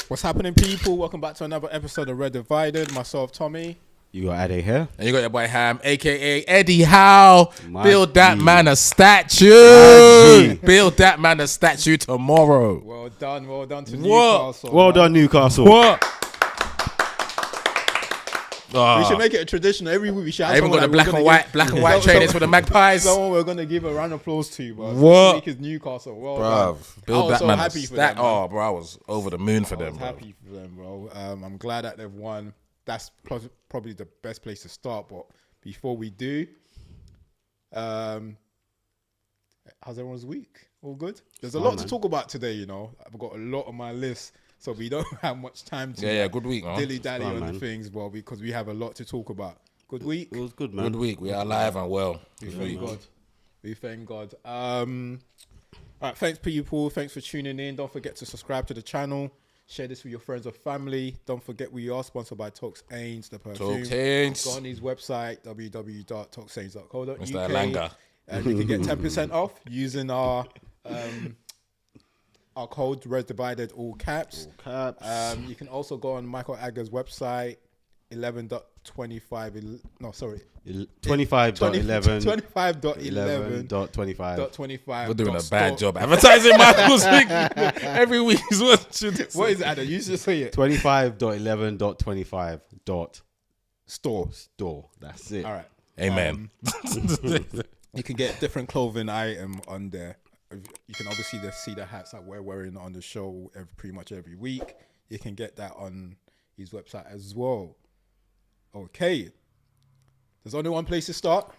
What's happening, people? Welcome back to another episode of Red Divided. Myself, Tommy. You got Ade here. And you got your boy Ham, a.k.a. Eddie Howe. Build that G. man a statue. Build that man a statue tomorrow. Well done to Newcastle. Well done, Newcastle. What? We should make it a tradition every week. We should. I even got the black and white trainers for the Magpies. Someone we're gonna give a round of applause to, bro. What? This week is Newcastle. Well done. Build that so man happy a for them, man. bro, I was over the moon for them, bro. Happy for them, bro. I'm glad that they've won. That's probably the best place to start. But before we do, how's everyone's week? All good? There's a lot to talk about today, you know. I've got a lot on my list, so we don't have much time to good week, man. dilly-dally on the things, well, because we have a lot to talk about. Good week? It was good, man. Good week. We are alive and well. We thank God. All right, thanks, people. Thanks for tuning in. Don't forget to subscribe to the channel. Share this with your friends or family. Don't forget we are sponsored by Tox Ains, the perfume. Tox Ains. Go on his website, www.toxains.co.uk. Mr. Alanga. And you can get 10% off using our code Red Divided, all caps. You can also go on Michael Agger's website, 11.25. No, sorry. 25.11.25. We're doing a bad job advertising Michael's week. Every week is what is it, Adam? You should say it. 25.11.25. Store. That's it. All right. Amen. You can get different clothing item on there. You can obviously see the hats that we're wearing on the show pretty much every week. You can get that on his website as well. Okay. There's only one place to start,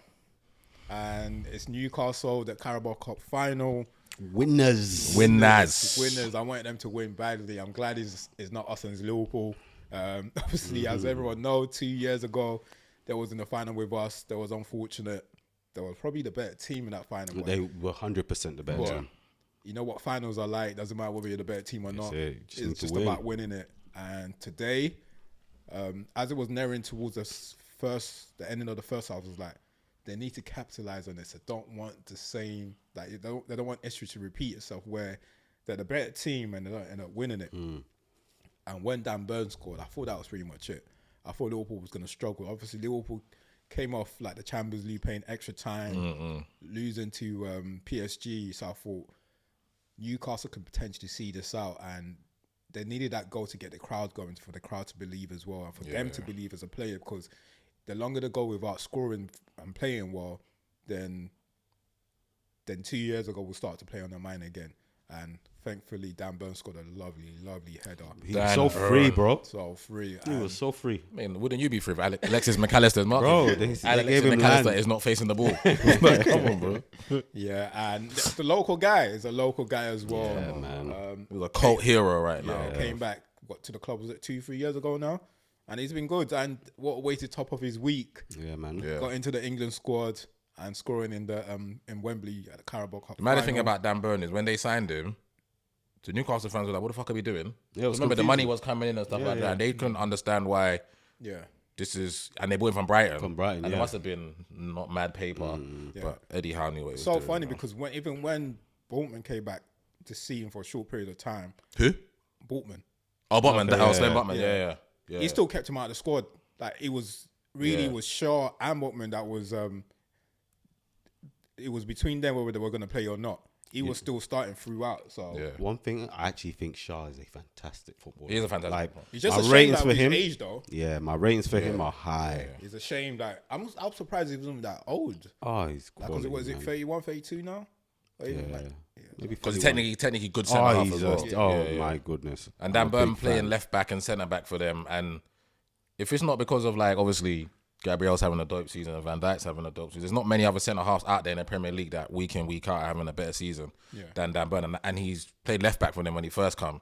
and it's Newcastle, the Carabao Cup final. Winners. I wanted them to win badly. I'm glad it's not us and it's Liverpool. Obviously, as everyone knows, 2 years ago, they was in the final with us. That was unfortunate. They were probably the better team in that final. They were 100% the better team. You know what finals are like. Doesn't matter whether you're the better team or not. It's just about winning it. And today, as it was nearing towards the ending of the first half, I was like, they need to capitalize on this. They don't want the same, like they don't want history to repeat itself where they're the better team and they don't end up winning it. And when Dan Burn scored, I thought that was pretty much it. I thought Liverpool was going to struggle. Obviously, Liverpool came off like the Champions League, playing extra time, losing to PSG. So I thought Newcastle could potentially see this out, and they needed that goal to get the crowd going, for the crowd to believe as well, and for them to believe as a player, because the longer they go without scoring and playing well, then 2 years ago we'll start to play on their mind again. And thankfully, Dan Burn scored a lovely header. He was so free, bro. So free. He was so free. I mean, wouldn't you be free if Alexis McAllister's marking? Bro, Alexis McAllister is not facing the ball. Like, come on, bro. Yeah, and the local guy is a local guy as well. Yeah, man. He's a cult hero right now. Came back, to the club, was it 2-3 years ago now? And he's been good. And what a way to top of his week. Yeah, man. Yeah. Got into the England squad and scoring in the in Wembley at the Carabao Cup. The matter thing about Dan Burn is when they signed him, the Newcastle fans were like, what the fuck are we doing? Yeah, remember, the money was coming in and stuff like that. And they couldn't understand why this is... And they bought him from Brighton. And it must have been not mad paper. But Eddie Howe knew what he was doing. So funny, because even when Boltman came back to see him for a short period of time... Who? Boltman. Oh, Botman. Sven Botman. Yeah. He still kept him out of the squad. Like, it was really was Shaw and Botman that was... it was between them whether they were going to play or not. He was still starting throughout. So one thing, I actually think Shaw is a fantastic footballer. He is a fantastic footballer. He's just my a shame ratings that for with him, his age, though. Yeah, my ratings for him are high. It's a shame that I'm surprised he wasn't that old. Oh, he's quality, was it 31, 32 now? Or even Maybe because he's technically good centre half as well. My goodness. And Dan Burn playing left back and centre back for them. And if it's not because of, like, obviously Gabriel's having a dope season and Van Dijk's having a dope season, there's not many other centre halves out there in the Premier League that week in, week out are having a better season than Dan Burn. And he's played left back for them when he first come.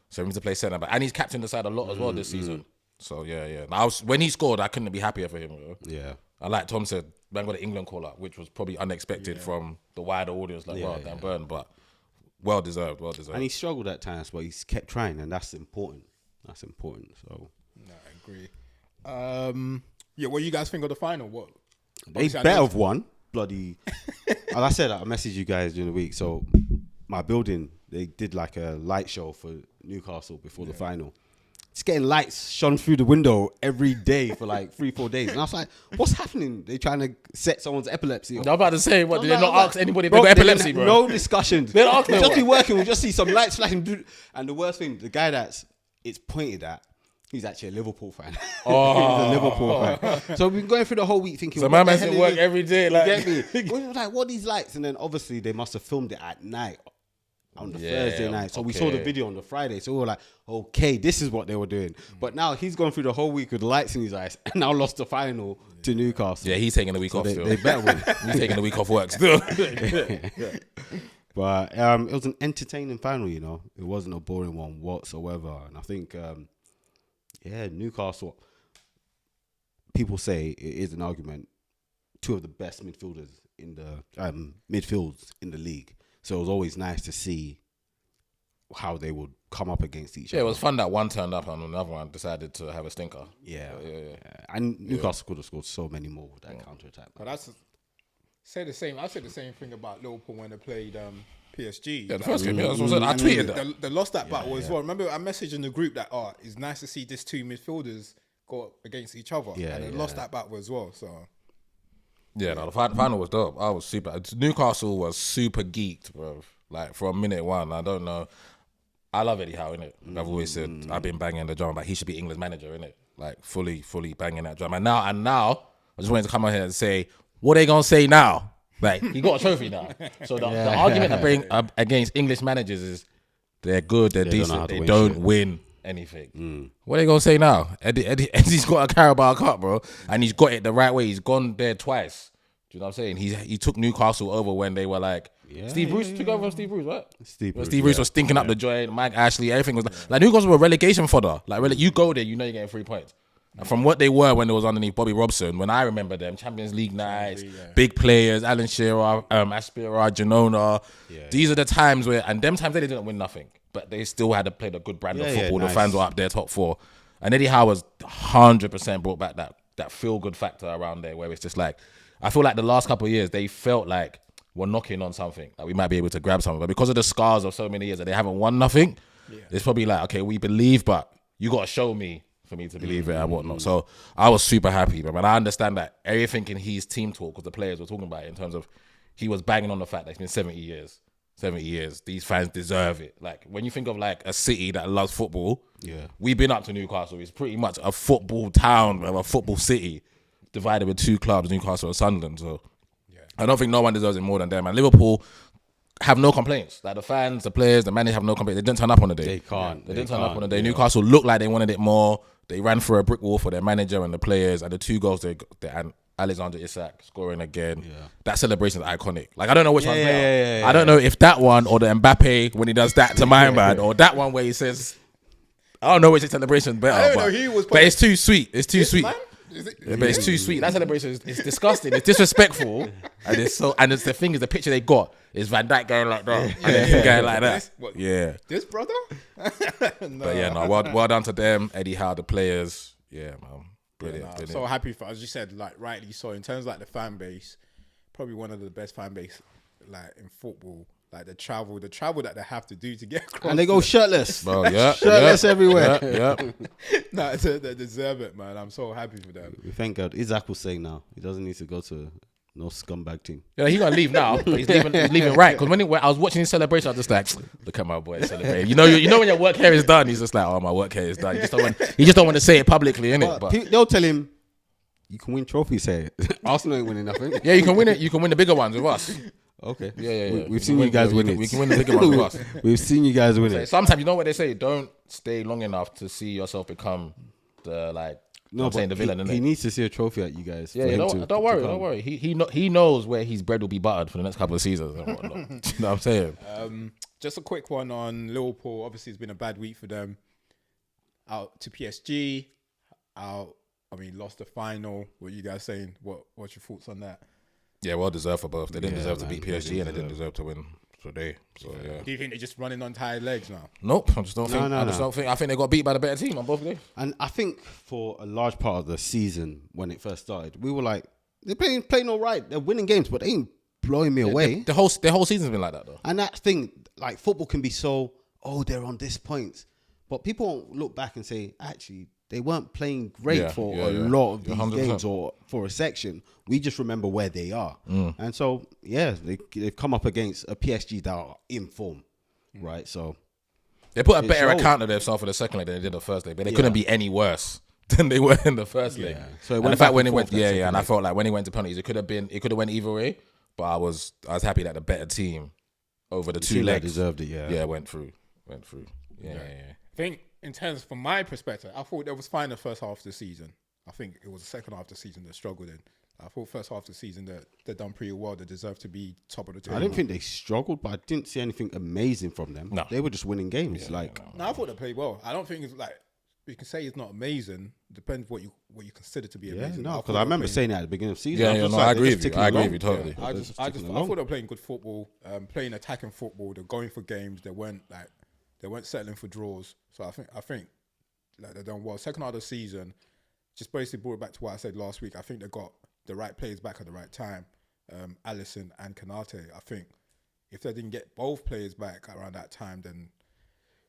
So he needs to play centre back. And he's captained the side a lot as well this season. So yeah. When he scored, I couldn't be happier for him. Bro. Yeah. And like Tom said, man got an England call up, which was probably unexpected from the wider audience. Like, wow, Dan Burn, but well deserved. And he struggled at times, but he's kept trying, and that's important. So no, I agree. What do you guys think of the final? What they better have won. Bloody. As I said, I messaged you guys during the week. So my building, they did like a light show for Newcastle before the final. It's getting lights shone through the window every day for like 3-4 days. And I was like, what's happening? They trying to set someone's epilepsy off. I'm about to say, what, did they not ask anybody if bro, they got epilepsy, bro? No discussions. They don't ask Just no be one. working. We'll just see some lights flashing. And the worst thing, the guy it's pointed at, he's actually a Liverpool fan. Oh. He's a Liverpool fan. So we've been going through the whole week thinking, So what my the man's hell at is work this? every day. You Like, get me? We were like, what are these lights? And then obviously they must have filmed it at night on the Thursday night. So we saw the video on the Friday. So we were like, okay, this is what they were doing. But now he's gone through the whole week with lights in his eyes and now lost the final to Newcastle. Yeah, he's taking the week off they, still. they better win. He's taking the week off work still. But it was an entertaining final, you know. It wasn't a boring one whatsoever. And I think, Newcastle, people say it is an argument, two of the best midfielders in the midfields in the league. So it was always nice to see how they would come up against each other. Yeah, it was fun that one turned up and another one decided to have a stinker. Yeah. And Newcastle could have scored so many more with that counter-attack. But I said the same thing about Liverpool when they played PSG. Yeah, the first game, that's what I said. I tweeted that. They lost that battle as well. Remember, I messaged in the group that it's nice to see these two midfielders go up against each other. Yeah, and they lost that battle as well. So Yeah, no, the final was dope. I was super. Newcastle was super geeked, bro. Like from minute one, I don't know. I love Eddie Howe, innit? I've always said I've been banging the drum, but he should be England's manager, innit? Like fully banging that drum. And now, I just wanted to come out here and say, what are they gonna say now? Like he got a trophy now. So the argument I bring up against English managers is they're good, they're decent, they don't win anything. What are they gonna say now? Eddie's got a Carabao Cup, bro, and he's got it the right way. He's gone there twice. Do you know what I'm saying? He took Newcastle over when they were like Steve Bruce took over from Steve Bruce, right? Steve Bruce was stinking up the joint. Mike Ashley, everything was like Newcastle were relegation fodder. Like you go there, you know you're getting 3 points. And from what they were when it was underneath Bobby Robson, when I remember them, Champions League nights, big players, Alan Shearer, Aspira, Janona. These are the times where, and them times they didn't win nothing, but they still had to play the good brand of football. The fans were up there, top four. And Eddie Howe was 100% brought back that feel-good factor around there, where it's just like, I feel like the last couple of years, they felt like we're knocking on something, like we might be able to grab something. But because of the scars of so many years that they haven't won nothing, it's probably like, okay, we believe, but you got to show me for me to believe it and whatnot. So I was super happy, man. I understand that everything in his team talk, because the players were talking about it in terms of he was banging on the fact that it's been 70 years. 70 years. These fans deserve it. Like when you think of like a city that loves football, we've been up to Newcastle. It's pretty much a football town, man, a football city divided with two clubs, Newcastle and Sunderland. So I don't think no one deserves it more than them. And Liverpool have no complaints. Like the fans, the players, the manager have no complaints. They didn't turn up on the day. They can't. They didn't turn up on the day. Newcastle looked like they wanted it more. They ran through a brick wall for their manager and the players. And the 2 goals and Alexander Isak scoring again. That celebration is iconic. Like I don't know which one's better. I don't know if that one or the Mbappe when he does that to my man, or that one where he says, I don't know which celebration is better. But it's too sweet. It's too sweet. But it's too sweet. That celebration is disgusting. It's disrespectful, and it's so. And it's the thing is, the picture they got is Van Dijk going like that, and then him going like that. This brother. But no. Well done to them, Eddie Howe, the players. Yeah, man, brilliant. I'm so happy for, as you said, like rightly so. In terms of like the fan base, probably one of the best fan base like in football. Like the travel that they have to do to get across. And they go shirtless. Bro, shirtless everywhere. No, they deserve it, man. I'm so happy for them. We thank God. Isaac was saying now, he doesn't need to go to no scumbag team. Yeah, he's gonna leave now. But he's leaving right. Because when I was watching his celebration, I was just like, look at my boy celebrating. You know when your work here is done, he's just like, oh, my work here is done. He just don't want to say it publicly, innit? But they'll tell him, you can win trophies here. Arsenal ain't winning nothing. Yeah, you can win it. You can win the bigger ones with us. Okay. Yeah. We've seen you guys win it. We can win the bigger ones with us. We've seen you guys win it. Sometimes, you know what they say? Don't stay long enough to see yourself become the, like, no, saying the villain, innit? He needs to see a trophy at you guys. Yeah, don't worry. He knows where his bread will be buttered for the next couple of seasons and whatnot. You know what I'm saying? Just a quick one on Liverpool. Obviously, it's been a bad week for them. Out to PSG. Lost the final. What are you guys saying? What's your thoughts on that? Yeah, well deserved for both. They didn't deserve to beat PSG and they didn't deserve to win today. So yeah. Do you think they're just running on tired legs now? Nope. I just don't think. I think they got beat by the better team on both days. And I think for a large part of the season when it first started, we were like, they're playing all right. They're winning games, but they ain't blowing me away. The whole season's been like that though. And that thing, like football can be so, they're on this point. But people won't look back and say, actually, they weren't playing great for a lot of these 100%. games or for a section. We just remember where they are. And so, they've come up against a PSG that are in form, right? So they put a better account of themselves for the second leg than they did the first leg, but they couldn't be any worse than they were in the first leg. So and the fact when it went, and I felt like when he went to penalties, it could have went either way. But I was happy that the better team over the two legs deserved it. went through. Yeah. I think in terms from my perspective, I thought it was fine the first half of the season. I think it was the second half of the season that struggled in. I thought first half of the season that they done pretty well. They deserved to be top of the table. I didn't think they struggled, but I didn't see anything amazing from them. No. They were just winning games. No, I thought they played well. I don't think it's like you can say it's not amazing. Depends what you consider to be amazing. No, because I remember saying that at the beginning of the season. I agree with you. I agree with you totally. I thought they were playing good football, playing attacking football. They're going for games. They weren't settling for draws. So I think like they've done well. Second half of the season, just basically brought it back to what I said last week. I think they got the right players back at the right time. Alisson and Kanate. I think if they didn't get both players back around that time, then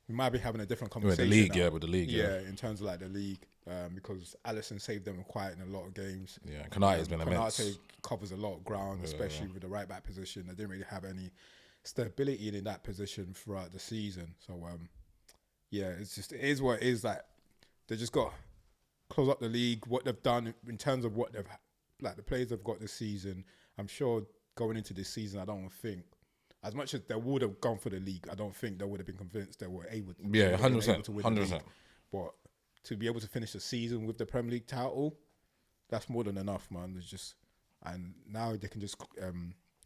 we might be having a different conversation. With the league. In terms of like the league, because Alisson saved them quite in a lot of games. Yeah, Kanate has been immense. Kanate covers a lot of ground, especially with the right back position. They didn't really have any stability in that position throughout the season. So it is what it is. Like they just got to close up the league. What they've done in terms of what they've like the players they've got this season. I'm sure going into this season, I don't think. As much as they would have gone for the league, I don't think they would have been convinced they were able to. Yeah, 100%. 100%. But to be able to finish the season with the Premier League title, that's more than enough, man. And now they can just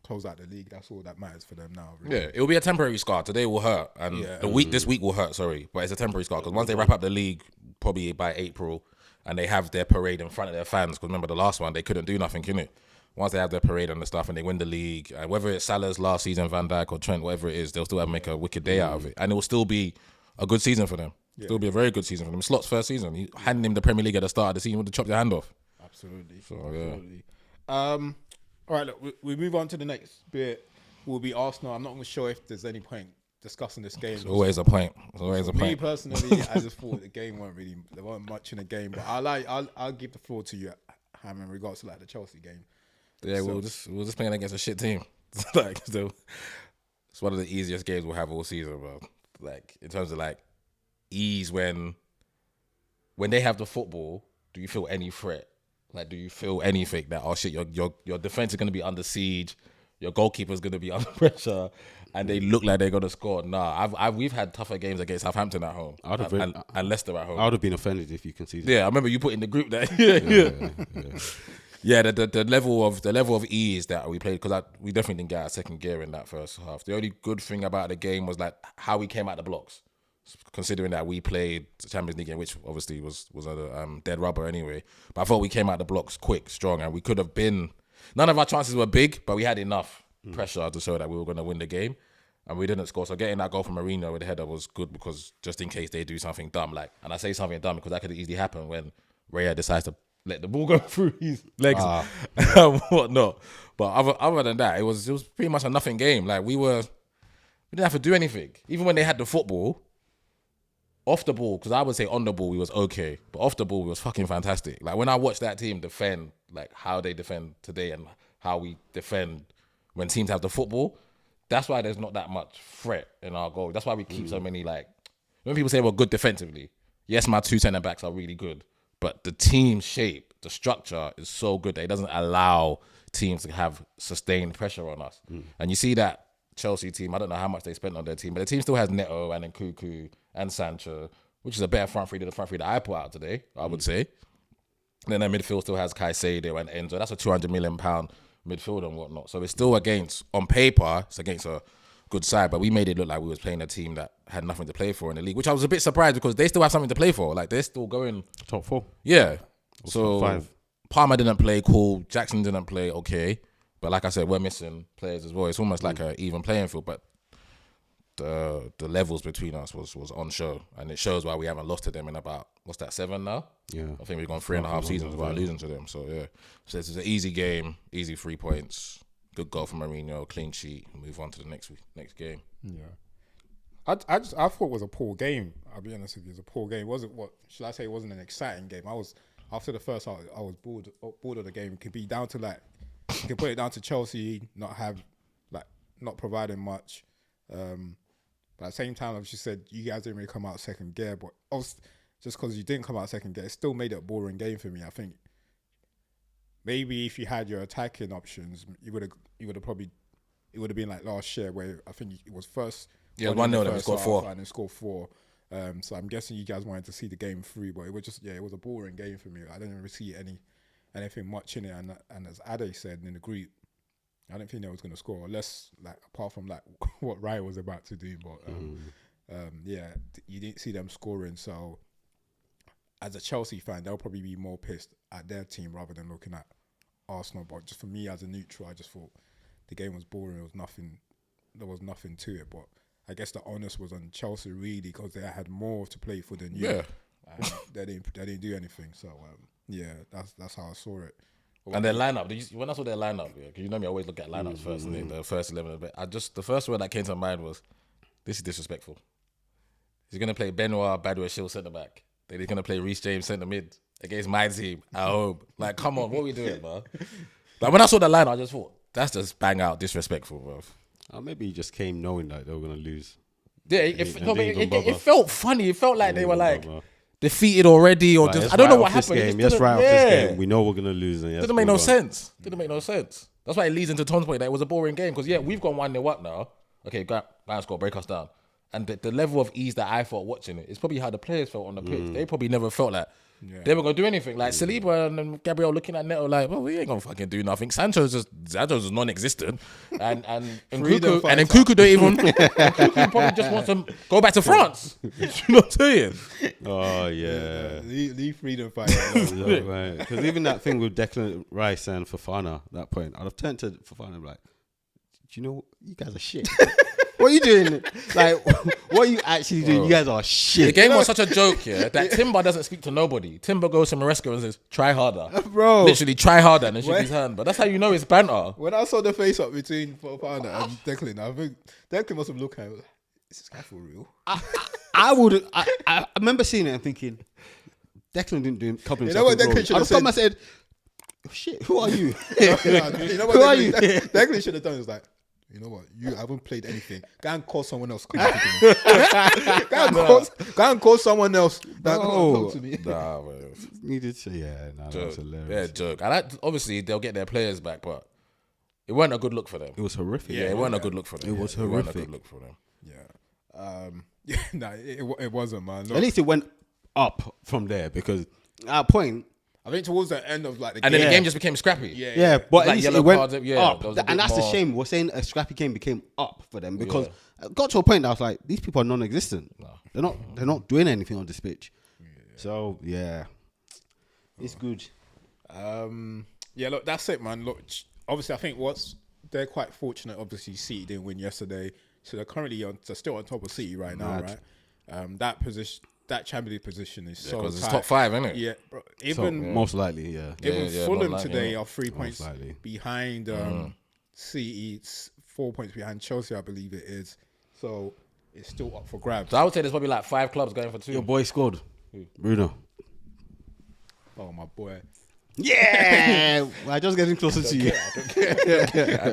close out the league. That's all that matters for them now. Really. Yeah, it will be a temporary scar. Today will hurt, and this week will hurt. Sorry, but it's a temporary scar because once they wrap up the league, probably by April, and they have their parade in front of their fans. Because remember the last one, they couldn't do nothing, innit? Once they have their parade and the stuff and they win the league, and whether it's Salah's last season, Van Dijk or Trent, whatever it is, they'll still have to make a wicked day out of it. And it will still be a good season for them. Yeah. Still be a very good season for them. Slot's first season. He handed him the Premier League at the start of the season would have chopped your hand off. Absolutely. So, absolutely. All right, look, we move on to the next bit. Will be Arsenal. I'm not even sure if there's any point discussing this game. It's always a point. It's always a point. Me personally, I just thought there weren't much in the game. But I'll give the floor to you, Ham, in regards to like the Chelsea game. Yeah, we were just playing against a shit team. It's one of the easiest games we'll have all season, bro. Like in terms of like ease when they have the football, do you feel any threat? Like, do you feel anything that your defense is gonna be under siege, your goalkeeper's gonna be under pressure, and they look like they're gonna score? Nah, we've had tougher games against Southampton at home and Leicester at home. I would have been offended if you conceded. Yeah, I remember you put in the group that. Yeah, the level of ease that we played, because we definitely didn't get out of second gear in that first half. The only good thing about the game was like how we came out the blocks, considering that we played the Champions League game, which obviously was a dead rubber anyway. But I thought we came out the blocks quick, strong, and we could have been. None of our chances were big, but we had enough pressure to show that we were going to win the game, and we didn't score. So getting that goal from Mourinho with the header was good, because just in case they do something dumb, and I say something dumb because that could easily happen when Raya decides to let the ball go through his legs and whatnot. But other than that, it was pretty much a nothing game. Like we didn't have to do anything. Even when they had the football, off the ball, because I would say on the ball we was okay, but off the ball we was fucking fantastic. Like when I watched that team defend, like how they defend today and how we defend when teams have the football, that's why there's not that much threat in our goal. That's why we keep so many, like, when people say we're good defensively, yes, my two centre backs are really good, but the team shape, the structure is so good that it doesn't allow teams to have sustained pressure on us. And you see that Chelsea team, I don't know how much they spent on their team, but the team still has Neto and Nkunku and Sancho, which is a better front three than the front three that I put out today, I would say. And then their midfield still has Caicedo and Enzo. That's a £200 million midfield and whatnot. So it's still on paper, it's against a good side, but we made it look like we was playing a team that had nothing to play for in the league, which I was a bit surprised because they still have something to play for. Like, they're still going top four. Yeah. So top 5. Palmer didn't play, cool. Jackson didn't play, okay. But like I said, we're missing players as well. It's almost like an even playing field, but the levels between us was on show, and it shows why we haven't lost to them in about, what's that, 7 now? Yeah. I think we've gone 3.5 seasons without losing to them. So yeah. So it's an easy game, easy 3 points. Good goal from Mourinho, clean sheet. Move on to the next game. Yeah. I thought it was a poor game. I'll be honest with you, it was a poor game. It wasn't should I say? It wasn't an exciting game. After the first half, I was bored of the game. It could be down to you can put it down to Chelsea not providing much. But at the same time, as you said, you guys didn't really come out second gear. But just because you didn't come out second gear, it still made it a boring game for me. I think maybe if you had your attacking options, it would have been like last year where I think it was first. Yeah, 1-0 and we scored 4. And then scored 4. So I'm guessing you guys wanted to see the game through, but it was just it was a boring game for me. I didn't really see anything much in it, and as Ade said in the group, I didn't think they was going to score, unless apart from what Ryan was about to do. But you didn't see them scoring. So as a Chelsea fan, they'll probably be more pissed at their team rather than looking at Arsenal. But just for me as a neutral, I just thought the game was boring. There was nothing to it. But I guess the onus was on Chelsea really because they had more to play for than you. Yeah. They didn't do anything. So that's how I saw it. And their lineup, when I saw their lineup, because you know me, I always look at lineups first, and the first 11 of it. The first word that came to mind was, this is disrespectful. He's going to play Benoit, Badua, centre back. Then he's going to play Reece James centre mid against my team at home. Come on, what are we doing, bro? When I saw the lineup, I just thought, that's just bang out disrespectful, bro. Maybe he just came knowing that they were going to lose. Yeah, it felt funny. It felt like they were defeated already, or just I don't know what happened. Off this game. We know we're going to lose. And didn't make no sense. That's why it leads into Tom's point that it was a boring game because we've gone 1-0 up now. Okay, go and score, break us down. And the level of ease that I felt watching it is probably how the players felt on the pitch. They probably never felt like they were going to do anything. Saliba and Gabriel looking at Neto well, we ain't going to fucking do nothing. Sancho's is non-existent. And Nkunku don't even... Nkunku probably just wants to go back to France. You know what I'm saying? Oh, yeah. Leave freedom fighter. Right. Because even that thing with Declan Rice and Fofana, that point, I'd have turned to Fofana and be like, do you know, you guys are shit. What are you doing? What are you actually doing? You guys are shit. The game was such a joke, that Timber doesn't speak to nobody. Timber goes to Maresca and says, try harder. Bro. Literally, try harder and then shake his hand. But that's how you know it's banter. When I saw the face-up between Fofana and Declan, I think Declan must have looked at it. Is this guy for real? I remember seeing it and thinking, Declan didn't do a couple of You know what Declan should have said? I said, oh, shit, who are you? You know what Who are you? Declan should have done is you know what? You haven't played anything. Go and call someone else. Go and call someone else. Talk to me. Nah, man. Needed to, that was hilarious. Yeah, joke. Obviously, they'll get their players back, but it wasn't a good look for them. It was horrific. Yeah, it wasn't a good look for them. It was horrific. It wasn't a horrific. good look for them. It wasn't, man. Look, At least it went up from there because at that point, I think towards the end of the game. And then the game just became scrappy. Yeah, but at least it went cards, up. and that's the shame. We're saying a scrappy game became up for them because it got to a point that I was like, these people are non-existent. No. They're not doing anything on this pitch. So it's good. Look, that's it, man. Look, obviously, I think they're quite fortunate. Obviously, City didn't win yesterday, so they're currently they're still on top of City right now, right? That position. That Champions League position is so because tight. it's top 5, isn't it? Yeah, bro. Most likely, Even Fulham not today are 3 points likely. behind City. It's 4 points behind Chelsea, I believe it is. So it's still up for grabs. So I would say there's probably 5 clubs going for 2. Your boy scored. Bruno. Oh, my boy. Yeah, we're just getting closer to you.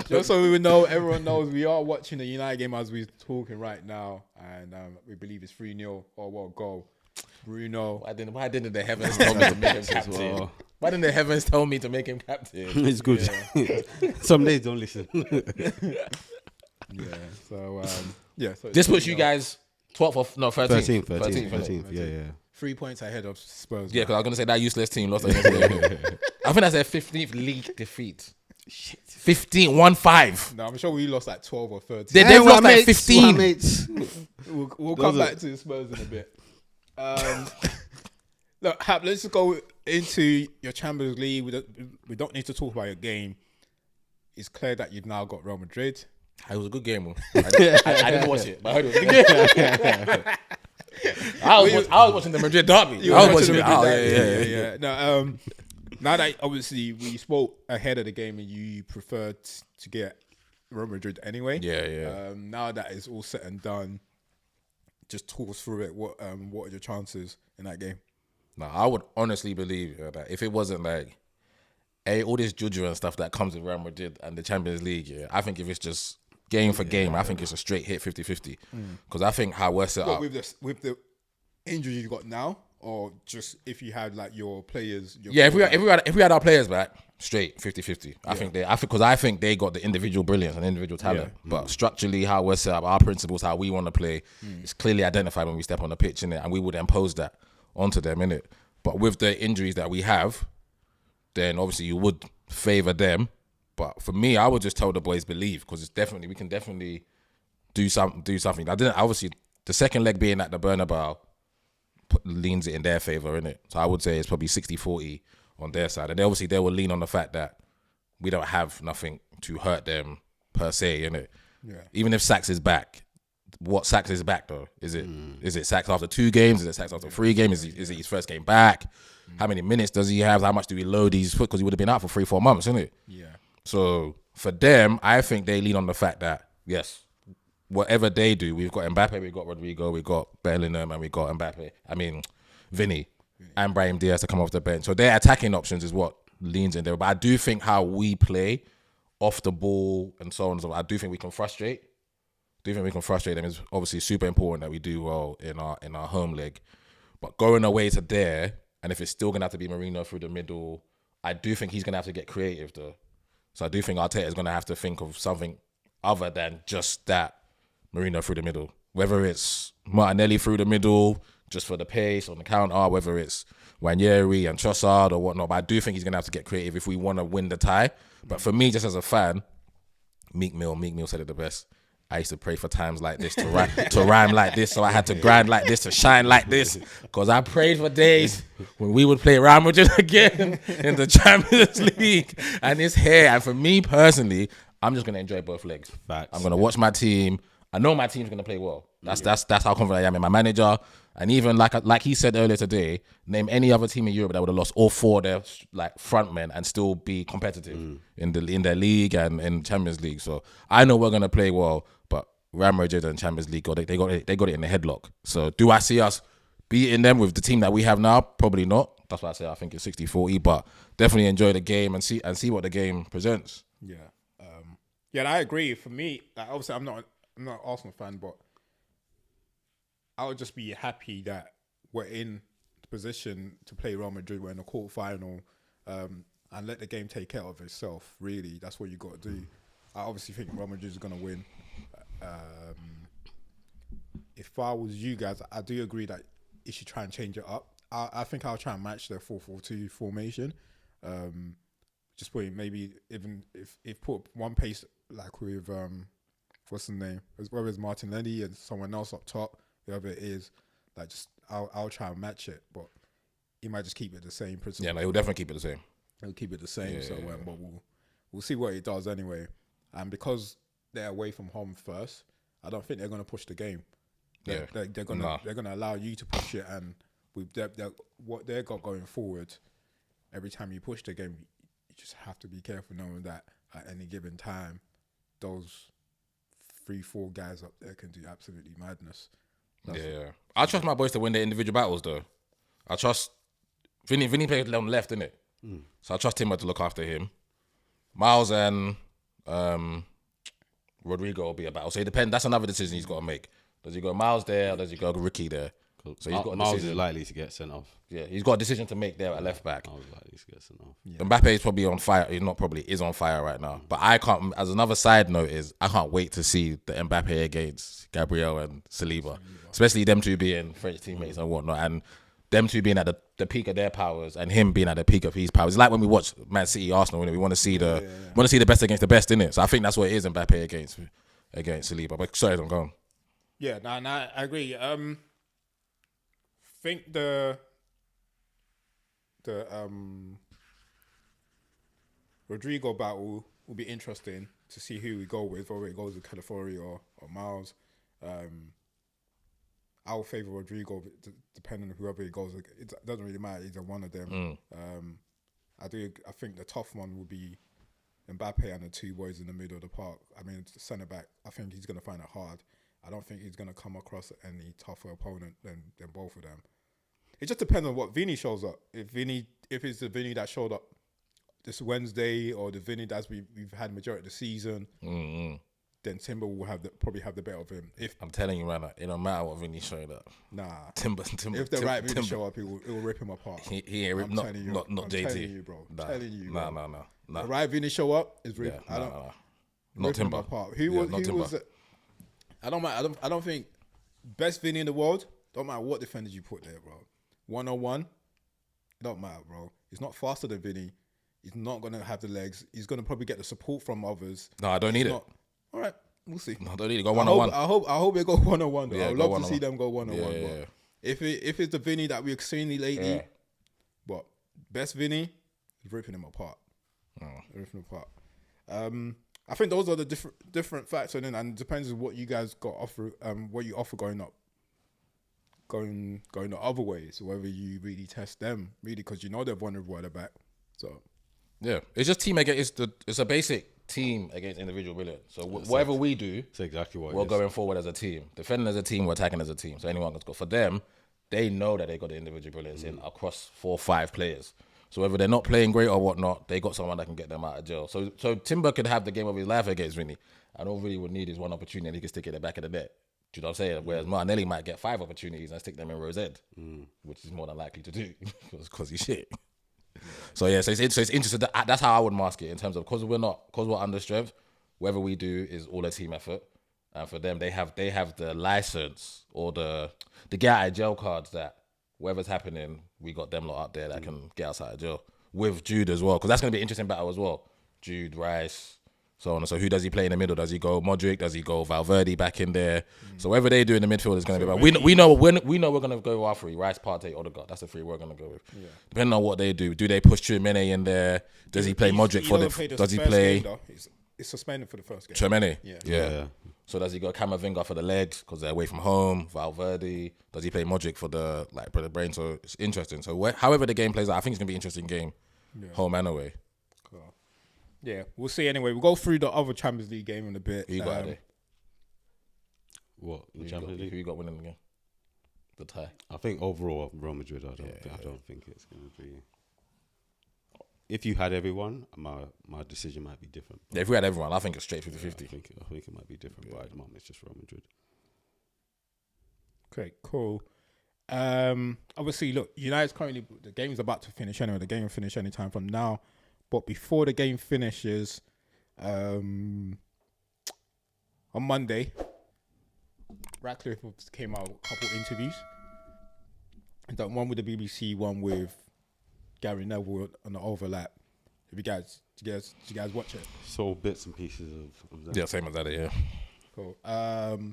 Just so we know, everyone knows we are watching the United game as we're talking right now, and we believe it's 3-0 or what goal. Bruno. Why didn't the heavens tell me to make him captain? Why didn't the heavens tell me to make him captain? It's good. Some days don't listen. So This puts you guys 12th or 13th. 13th. Yeah. 3 points ahead of Spurs. Yeah, because I was gonna say that useless team lost against them. I think that's their 15th league defeat. Shit. 1-5. No, I'm sure we lost 12 or 13. They've lost 15. We'll come back to the Spurs in a bit. Look, Hap, let's just go into your Champions League. We don't need to talk about your game. It's clear that you've now got Real Madrid. It was a good game. I didn't watch it, but I heard it was a good game. I was watching the Madrid derby. I was watching it. Yeah. No, now that obviously we spoke ahead of the game and you preferred to get Real Madrid anyway. Yeah. Now that it's all set and done, just talk us through it. What are your chances in that game? No, I would honestly believe that if it wasn't like all this juju and stuff that comes with Real Madrid and the Champions League, I think if it's just game for game, I think it's a straight hit 50-50. Because I think how we're set up with the injury you got now, or just if you had like your players. If we had our players back, straight 50-50. I think they got the individual brilliance and individual talent. But structurally, how we're set up, our principles, how we want to play, it's clearly identified when we step on the pitch, innit? And we would impose that onto them, innit? But with the injuries that we have, then obviously you would favour them. But for me, I would just tell the boys believe, because we can definitely do something. Obviously the second leg being at the Bernabeu leans it in their favour, innit? So I would say it's probably 60-40 on their side. And they will lean on the fact that we don't have nothing to hurt them per se, innit? Yeah. Even if Sachs is back, what Sachs is back though? Is it Sachs after 2 games? Is it Sachs after 3 games? Is it his first game back? How many minutes does he have? How much do we load his foot? Because he would have been out for 3-4 months, isn't it? Yeah. So for them, I think they lean on the fact that, yes, whatever they do, we've got Mbappe, we've got Rodrigo, we've got Bellingham, and we've got Vinny and Brahim Diaz to come off the bench. So their attacking options is what leans in there. But I do think how we play off the ball and so on and so on, I do think we can frustrate. Them. It's obviously super important that we do well in our home leg. But going away to there, and if it's still going to have to be Mourinho through the middle, I do think he's going to have to get creative though. So I do think Arteta is going to have to think of something other than just that Mourinho through the middle. Whether it's Martinelli through the middle, just for the pace on the counter, whether it's Wanyeri and Trossard or whatnot. But I do think he's going to have to get creative if we want to win the tie. But for me, just as a fan, Meek Mill said it the best. I used to pray for times like this to rhyme like this, so I had to grind like this to shine like this. Because I prayed for days when we would play Real Madrid again in the Champions League, and it's here. And for me personally, I'm just gonna enjoy both legs. Facts. I'm gonna watch my team. I know my team's gonna play well. That's how confident I am in my manager. And even like he said earlier today, name any other team in Europe that would have lost all 4 of their like front men and still be competitive in their league and in Champions League. So I know we're gonna play well, but Real Madrid and Champions League they got it in the headlock. So do I see us beating them with the team that we have now? Probably not. That's why I say I think it's 60-40, but definitely enjoy the game and see what the game presents. Yeah. And I agree. For me, like, obviously I'm not an Arsenal fan, but I would just be happy that we're in the position to play Real Madrid. We're in the quarterfinal, and let the game take care of itself. Really, that's what you got to do. I obviously think Real Madrid is going to win. If I was you guys, I do agree that you should try and change it up. I think I'll try and match the 4-4-2 formation. Just put maybe even if put one pace like with what's the name? Whether it's Martinelli and someone else up top, whoever it is, like just I'll try and match it, but he might just keep it the same principle. Yeah, no, he'll definitely keep it the same. He'll keep it the same. But we'll see what he does anyway. And because they're away from home first, I don't think they're going to push the game. They're going to allow you to push it, and with what they've got going forward, every time you push the game, you just have to be careful knowing that at any given time, those 3-4 guys up there can do absolutely madness. I trust my boys to win their individual battles though. I trust Vinny played on left, innit? So I trust him to look after him. Miles and Rodrigo will be a battle. So it depends. That's another decision he's got to make. Does he go Miles there or does he go Ricky there? So he's got a Miles decision. is likely to get sent off. Yeah, he's got a decision to make there at left back. Miles is likely to get sent off. Yeah. Mbappe is probably on fire. He's not probably, is on fire right now. But I can't, as another side note is, I can't wait to see the Mbappe against Gabriel and Saliba. Especially them two being French teammates and whatnot. And them two being at the peak of their powers and him being at the peak of his powers. It's like when we watch Man City, Arsenal, we want to see the best against the best, innit? So I think that's what it is, Mbappe against Saliba. But sorry, I'm going. Yeah, no, I agree. Think the Rodrigo battle will be interesting to see who we go with, whether it goes with Calafiori or Miles. I will favour Rodrigo depending on whoever he goes. It doesn't really matter either one of them. I think the tough one will be Mbappe and the two boys in the middle of the park. I mean, the centre back, I think he's going to find it hard. I don't think he's going to come across any tougher opponent than both of them. It just depends on what Vinny shows up. If it's the Vinny that showed up this Wednesday or the Vinny that we've had majority of the season, then Timber will probably have the better of him. If I'm telling you right now, it don't matter what Vinny showed up. Nah, Timber. If the right Vinny show up, it will rip him apart. He ain't rip. Not JT. Telling you, bro. Nah, telling you, nah, bro. nah. The right Vinny show up is rip. Yeah, Not Timber. Him apart. He was. I don't think best Vinny in the world. Don't matter what defenders you put there, bro. 1-on-1, it don't matter, bro. He's not faster than Vinny. He's not gonna have the legs. He's gonna probably get the support from others. No, I don't need it. All right, we'll see. No, I don't need it. Go 1-on-1. I hope they go 1-on-1 though. Yeah, I'd go love to see 1-on-1. them go 1-on-1. Yeah. But if it's the Vinny that we've seen lately, but best Vinny is ripping him apart. Ripping him apart. I think those are the different facts, and it depends on what you guys got offer. What you offer going the other way. So whether you really test them, really, because you know they're vulnerable at the back. So yeah, it's just team against it's a basic team against individual brilliance. So whatever we do, That's exactly what we're going forward as a team, defending as a team, we're attacking as a team. So anyone can score. For them, they know that they got the individual brilliance in across 4 or 5 players. So whether they're not playing great or whatnot, they got someone that can get them out of jail. So Timber could have the game of his life against Vinny. And all Vinny would need is one opportunity and he can stick it in the back of the net. Do you know what I'm saying? Whereas Martinelli might get 5 opportunities and stick them in Rose Ed, which is more than likely to do because he's shit. So yeah, so it's interesting. That's how I would mask it in terms of because we're under strength. Whatever we do is all a team effort. And for them, they have the license or the get out of jail cards that whatever's happening, we got them lot up there that can get us out of jail with Jude as well, because that's going to be an interesting battle as well. Jude, Rice, so on. So who does he play in the middle? Does he go Modric? Does he go Valverde back in there? So whatever they do in the midfield is going to be bad. We know we're going to go our 3, Rice, Partey, Odegaard. That's the 3 we're going to go with. Yeah. Depending on what they do they push Tchouameni in there? Does he play Modric for the? Does he play? It's suspended for the first game. Tchouameni. Yeah. So does he go Camavinga for the legs because they're away from home? Valverde. Does he play Modric for the brain? So it's interesting. So however the game plays out, I think it's gonna be an interesting game, home and away. Cool. Yeah, we'll see. Anyway, we'll go through the other Champions League game in a bit. Who you got there? What in Champions League? Who you got winning the game? The tie. I think overall Real Madrid. I don't think it's going to be. If you had everyone, my decision might be different. Yeah, if we had everyone, I think it's straight 50-50. I think it might be different, but at the moment it's just Real Madrid. Okay, cool. Obviously, look, United's currently, the game's about to finish anyway. The game will finish any time from now. But before the game finishes, on Monday, Ratcliffe came out with a couple interviews. Done one with the BBC, one with Gary Neville on the overlap. Did you guys watch it? So bits and pieces of that. Yeah, same as that. Yeah. Cool.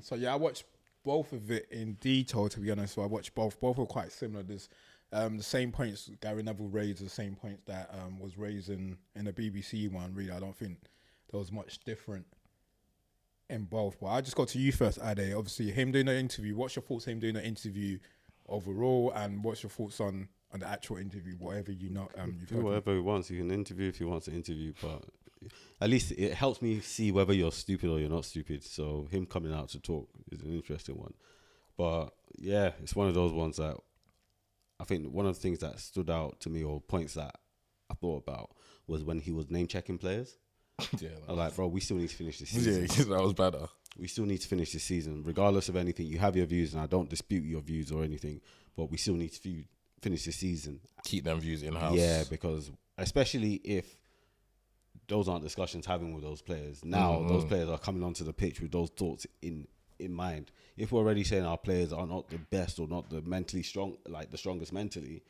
So yeah, I watched both of it in detail. To be honest, so I watched both. Both were quite similar. There's the same points Gary Neville raised, the same points that was raised in the BBC one. Really, I don't think there was much different in both. But I just got to you first, Ade. Obviously, him doing the interview. What's your thoughts on him doing the interview overall, and what's your thoughts on the actual interview, whatever you know? Whatever he wants, you can interview if he wants to interview, but at least it helps me see whether you're stupid or you're not stupid. So him coming out to talk is an interesting one. But yeah, it's one of those ones that I think one of the things that stood out to me, or points that I thought about, was when he was name checking players. Yeah, I was like, bro, we still need to finish this season. Yeah, that was better. We still need to finish this season, regardless of anything. You have your views, and I don't dispute your views or anything, but we still need to finish the season. Keep them views in-house. Yeah, because especially if those aren't discussions having with those players. Now, those players are coming onto the pitch with those thoughts in mind. If we're already saying our players are not the best or not the mentally strong, like the strongest mentally,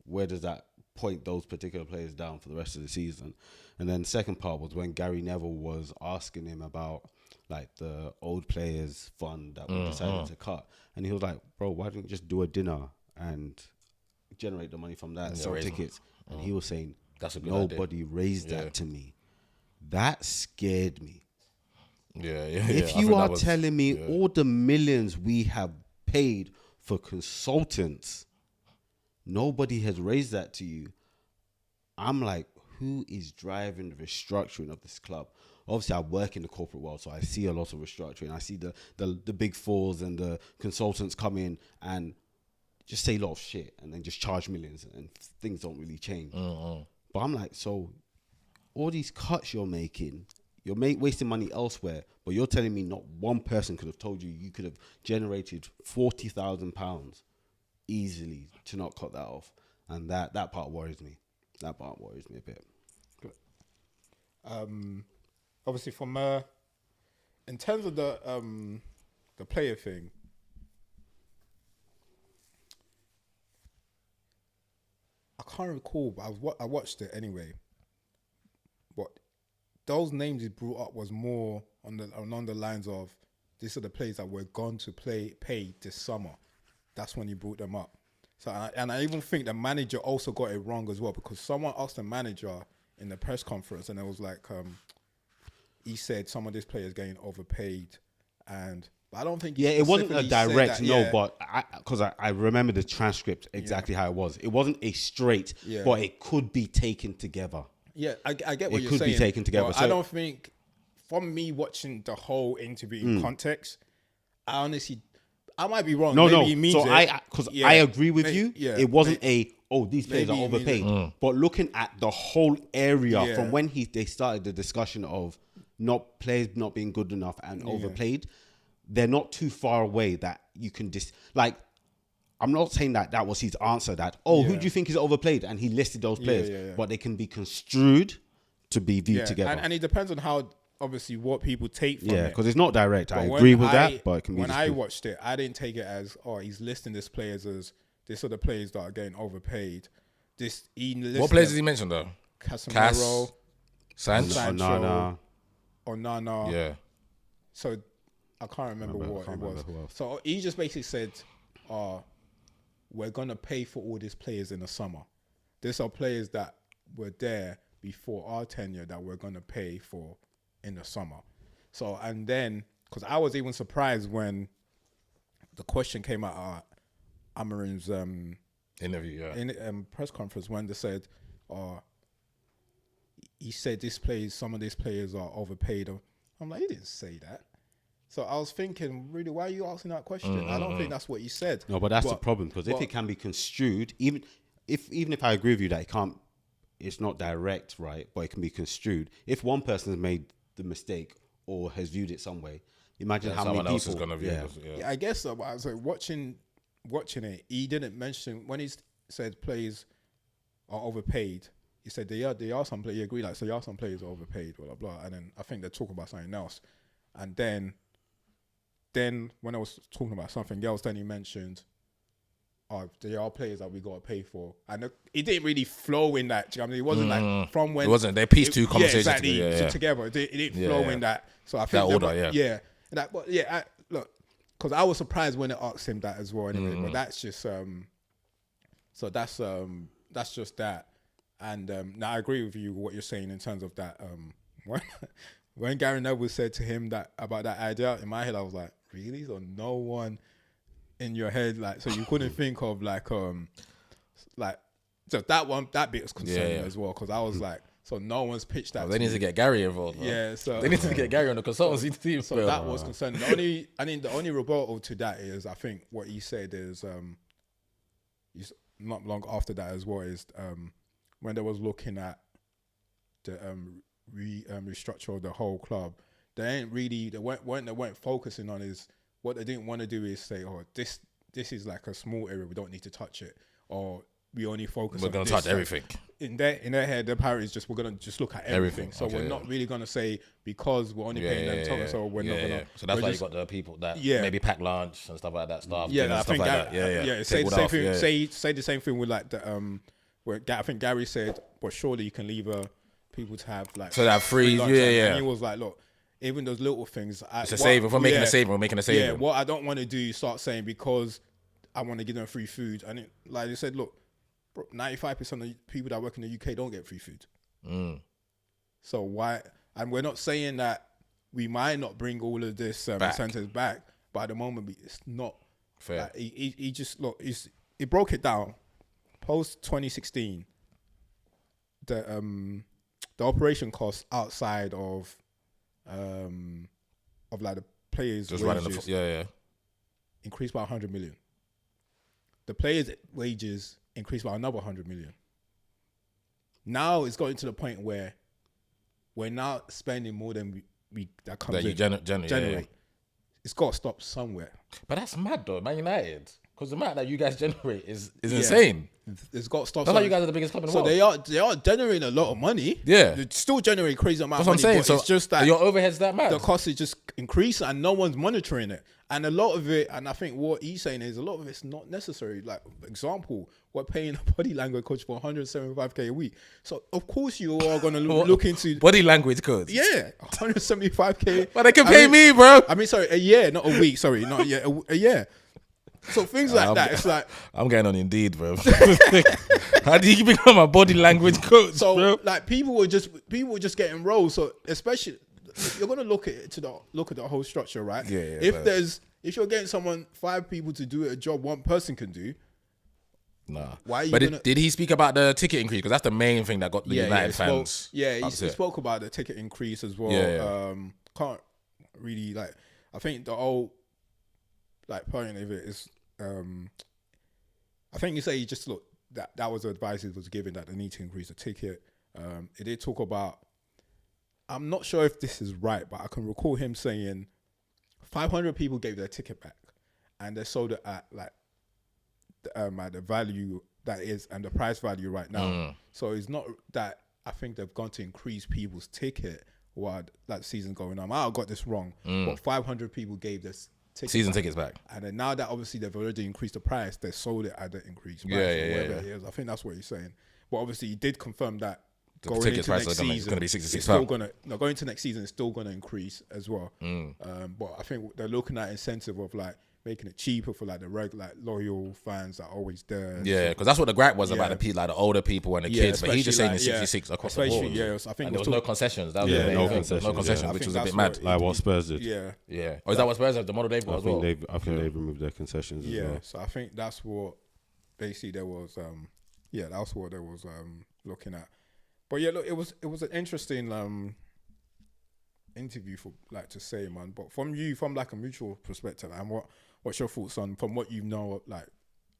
where does that point those particular players down for the rest of the season? And then the second part was when Gary Neville was asking him about like the old players fund that we decided to cut. And he was like, bro, why don't you just do a dinner and generate the money from that and sell tickets? And he was saying, that's a good nobody raised that to me. That scared me. Yeah. If you are telling me all the millions we have paid for consultants, nobody has raised that to you, I'm like, who is driving the restructuring of this club? Obviously, I work in the corporate world, so I see a lot of restructuring. I see the big fours and the consultants come in and just say a lot of shit and then just charge millions, and things don't really change. But I'm like, so all these cuts you're making, you're wasting money elsewhere, but you're telling me not one person could have told you could have generated £40,000 easily to not cut that off. And that part worries me. That part worries me a bit. Obviously, from in terms of the player thing, I can't recall, but I watched it anyway. But those names he brought up was more along the lines of, these are the players that were going to pay this summer. That's when he brought them up. So I even think the manager also got it wrong as well, because someone asked the manager in the press conference, and it was like, he said some of these players getting overpaid, but I don't think. Yeah, it wasn't a direct no, yeah. But because I remember the transcript exactly how it was. It wasn't a straight, but it could be taken together. Yeah, I get what you're saying. It could be taken together. So I don't think, from me watching the whole interview in context, I might be wrong. No. He means so it. I agree with you. Yeah, it wasn't these players are overpaid. But looking at the whole area from when they started the discussion of players not being good enough and overplayed, they're not too far away that you can I'm not saying that was his answer, who do you think is overplayed? And he listed those players, but they can be construed to be viewed together. And it depends on how, obviously, what people take from it. Yeah, because it's not direct. I agree with that, but it can be. When I watched it, I didn't take it as, he's listing these players as, these are the players that are getting overpaid. What players did he mention though? Casemiro, Sancho, Onana. Yeah. So I can't remember what it was. So he just basically said, we're going to pay for all these players in the summer. These are players that were there before our tenure that we're going to pay for in the summer. So, and then, because I was even surprised when the question came out at Amarin's interview, press conference, when they said, he said some of these players are overpaid. I'm like, he didn't say that. So I was thinking, really, why are you asking that question? I don't think that's what he said. No, but that's the problem, because if it can be construed, even if I agree with you that it's not direct, right, but it can be construed. If one person has made the mistake or has viewed it some way, imagine how many people else is going to view it. Yeah, I guess so. But I was like, watching it, he didn't mention, when he said players are overpaid, he said there are some players, he agreed, there are some players are overpaid, blah, blah, blah. And then I think they're talking about something else. And then when I was talking about something else, then he mentioned, there are players that we got to pay for. And it didn't really flow in that. I mean, it wasn't like from when... It wasn't. They pieced two conversations together. It didn't flow in that. So I think... That order, yeah. Look, because I was surprised when they asked him that as well anyway. But that's just... So that's just that. And now I agree with you what you're saying in terms of that. When Gary Neville said to him about that idea, in my head I was like, really? So no one in your head, so you couldn't think of so that bit was concerning as well, because I was like, so no one's pitched that. They need to get Gary involved. Yeah, so they need to get Gary on the consultancy team. So that was concerning. The only rebuttal to that is, I think what he said is, not long after that as well, is when they was looking at the restructure of the whole club, they weren't focusing on is, what they didn't want to do is say, this is like a small area, we don't need to touch it, or we only focus on this. We're going to touch everything. In their head, their priority is just, we're going to just look at everything. So we're not really going to say, because we're only paying them, so we're not going to. So that's why you got the people that maybe pack lunch and stuff like that, stuff. I think say the same thing with the where I think Gary said, but surely you can leave people to have so that free, And he was like, look, even those little things, it's a saving. If we're making a saving, we're making a saving. Yeah, what I don't want to do is start saying, because I want to give them free food. And like they said, look, 95% of the people that work in the UK don't get free food. So why? And we're not saying that we might not bring all of this incentives back, but at the moment it's not fair. He just he broke it down. Post 2016, the operation costs outside of like the players' Just wages running yeah. increased by 100 million. The players' wages increased by another 100 million. Now it's gotten to the point where we're now spending more than we that comes That you in. generate. Yeah. It's got to stop somewhere. But that's mad though, Man United. Because the amount that you guys generate is insane. It's got to stop. That's why you guys are the biggest club in the So world. they are generating a lot of money. Yeah. They still generate crazy amount That's of what I'm money. saying. But So it's just that your overhead's that mad. the cost is just increasing and no one's monitoring it. And a lot of it, and I think what he's saying is a lot of it's not necessary. Like, example, we're paying a body language coach for 175k a week. So, of course, you are going to look into... Body language codes. Yeah, 175k. But they can pay me, bro. I mean, sorry, a year, not a week. Sorry, not a year, a year. So things like that, it's like... I'm getting on Indeed, bro. How do you become a body language coach, So, bro? like, people were just getting roles. So, especially... You're gonna look at the whole structure, right? Yeah. If you're getting 5 people to do a job one person can do, Nah. why are you? But did he speak about the ticket increase? Because that's the main thing that got the United fans. He spoke about the ticket increase as well. Yeah. Can't really like. I think the whole point of it is. I think you say just look that was the advice he was given that they need to increase the ticket. It did talk about. I'm not sure if this is right, but I can recall him saying 500 people gave their ticket back and they sold it at at the value that is and the price value right now. So it's not that I think they've gone to increase people's ticket while that season's going on. I might have got this wrong, but 500 people gave this Season tickets back. And then now that obviously they've already increased the price, they sold it at the increased price. It is. I think that's what he's saying. But obviously he did confirm that The going ticket into price next is season, going to be £66. it's still going into next season, it's still going to increase as well. But I think they're looking at incentive of like making it cheaper for like the regular loyal fans that are always there. Yeah, because that's what the gripe was about the older people and the kids. But he's just saying it's 66 across the board. Yeah, so I think and there was no concessions. That was the main no thing. concessions, No concessions, yeah. which I was think a bit that's mad. what Like what Spurs did. Yeah. Oh, is that what Spurs have? The model they've got I as well? think they've removed their concessions as well. So I think that's what basically there was. That's what there was looking at. But yeah, look, it was an interesting interview for like to say, man. But from like a mutual perspective, and what's your thoughts on from what you know, like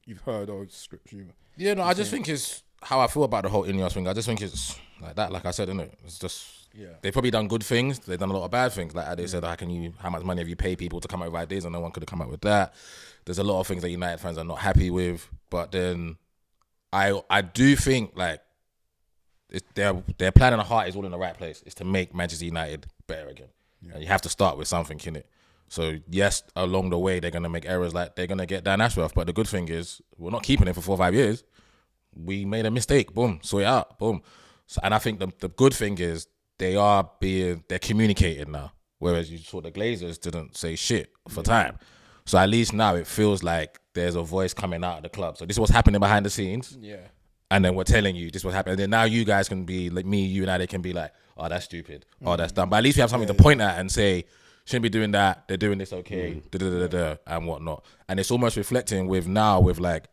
you've heard or scripture? Yeah, no, I just think it's how I feel about the whole Ineos thing. I just think it's like that. Like I said, innit? It's just they've probably done good things. They've done a lot of bad things. Like they said, how much money have you paid people to come up with ideas, and no one could have come up with that. There's a lot of things that United fans are not happy with. But then I do think like their plan and heart is all in the right place. It's to make Manchester United better again, and you have to start with something in it. So yes, along the way they're gonna make errors, like they're gonna get Dan Ashworth. But the good thing is we're not keeping him for 4 or 5 years. We made a mistake. Boom, sort it out. Boom. So, and I think the good thing is they're communicating now. Whereas you saw the Glazers didn't say shit for time. So at least now it feels like there's a voice coming out of the club. So this is what's happening behind the scenes. Yeah. And then we're telling you this was happening. And then now you guys can be like me, you and I, they can be like, oh, that's stupid. Oh, that's dumb. But at least we have something to point at and say, shouldn't be doing that. They're doing this okay, and whatnot. And it's almost reflecting with like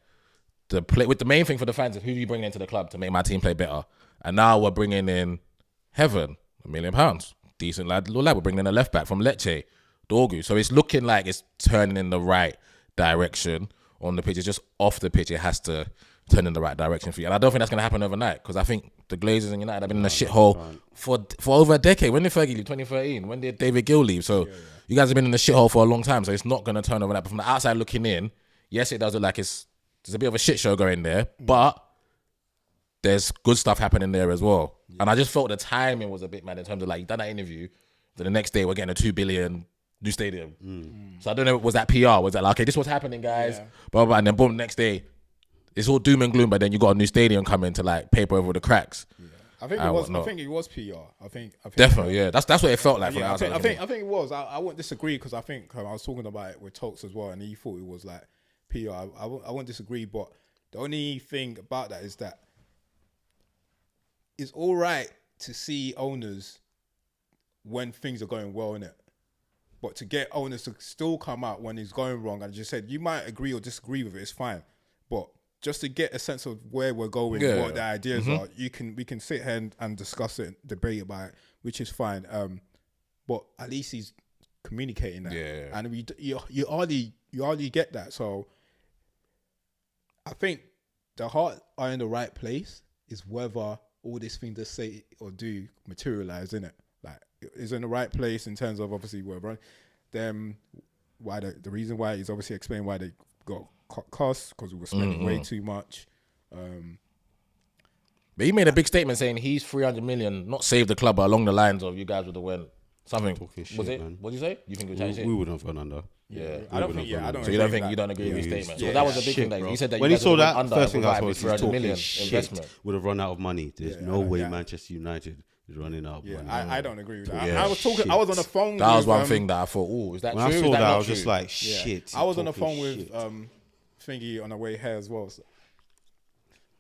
with the main thing for the fans is who do you bring into the club to make my team play better. And now we're bringing in Heaven, £1 million. Decent lad. We're bringing in a left back from Lecce, Dorgu. So it's looking like it's turning in the right direction on the pitch. It's just off the pitch. It has to turn in the right direction for you. And I don't think that's going to happen overnight because I think the Glazers and United have been in a shithole for over a decade. When did Fergie leave? 2013. When did David Gill leave? So you guys have been in a shithole for a long time. So it's not going to turn overnight. But from the outside looking in, yes, it does look like there's a bit of a shit show going there, but there's good stuff happening there as well. And I just felt the timing was a bit mad in terms of like, you done that interview, then the next day we're getting a 2 billion new stadium. So I don't know, was that PR? Was that like, okay, this is what's happening, guys? Blah, blah, blah. And then boom, next day, it's all doom and gloom, but then you got a new stadium coming to like paper over the cracks. I think it was PR. I think Definitely, yeah. That's what it felt like. I think it was. I wouldn't disagree because I think I was talking about it with Tokes as well, and he thought it was like PR. I wouldn't disagree, but the only thing about that is that it's all right to see owners when things are going well in it, but to get owners to still come out when it's going wrong, and just said you might agree or disagree with it, it's fine, but just to get a sense of where we're going, what the ideas are. We can sit here and discuss it, and debate about it, which is fine. But at least he's communicating that, and you hardly get that. So I think the heart are in the right place. Is whether all these things they say or do materialize in it. Like, is in the right place in terms of obviously whatever. Then why the reason why is obviously explain why they got cut costs, because we were spending way too much. But he made a big statement saying he's 300 million, not save the club, but along the lines of you guys would have went something. Shit, was it? man. What did you say? You think it we wouldn't have gone under. Yeah, I don't think. Yeah, I don't. So you don't think you don't agree with his statement? So that was a big thing. That he said that when you he guys saw would have that, went under, first thing I saw was 300 talking million shit. investment. Would have run out of money. There's no way Manchester United is running out of money. I don't agree with that. Yeah. I was talking. I was on the phone. That was with, one thing that I thought. Oh, is that When true? I saw Is that, not I was true? just like, shit. I was on the phone shit. with Thingy on the way here as well. So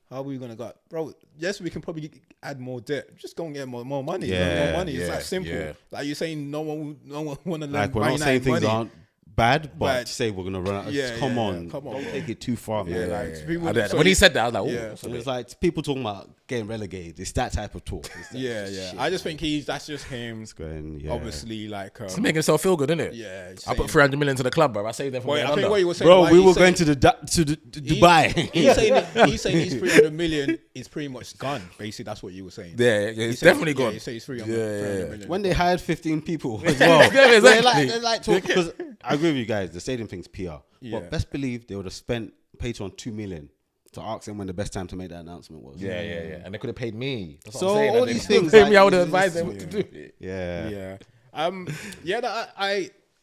how are we gonna go, bro? Yes, we can probably add more debt. Just go and get more money. Yeah, more money. It's yeah, that simple. yeah. Like you're saying, no one want to Like, lend we're not saying things money. aren't bad, but But- to say we're gonna run out. Come on, don't take it too far, man. Yeah, like, people- so When he said that, I was like, oh, Yeah. that's a And bit- it's like people talking about getting relegated. It's that type of talk. It's that Yeah. shit, I just man. think that's just him. It's going, Obviously, like It's making himself feel good, isn't it? yeah. I put 300 million to the club, bro. I saved them from Wait, going I think under. what you were saying, bro. why We he's were saying- going to Dubai. He's saying his 300 million is pretty much gone. Basically, that's what you were saying. Yeah, it's definitely gone. You say he's 300 Yeah. million. When they hired 15 people as well. Yeah, exactly. They're like talk, because I agree with you guys. The stadium thing's PR. Yeah. But best believe they would have spent Patreon 2 million to ask them when the best time to make that announcement was. Yeah. And they could have paid me. That's So what I'm saying. all And they these could have things, paid me. like, I would have it's- advised them what to do. Yeah.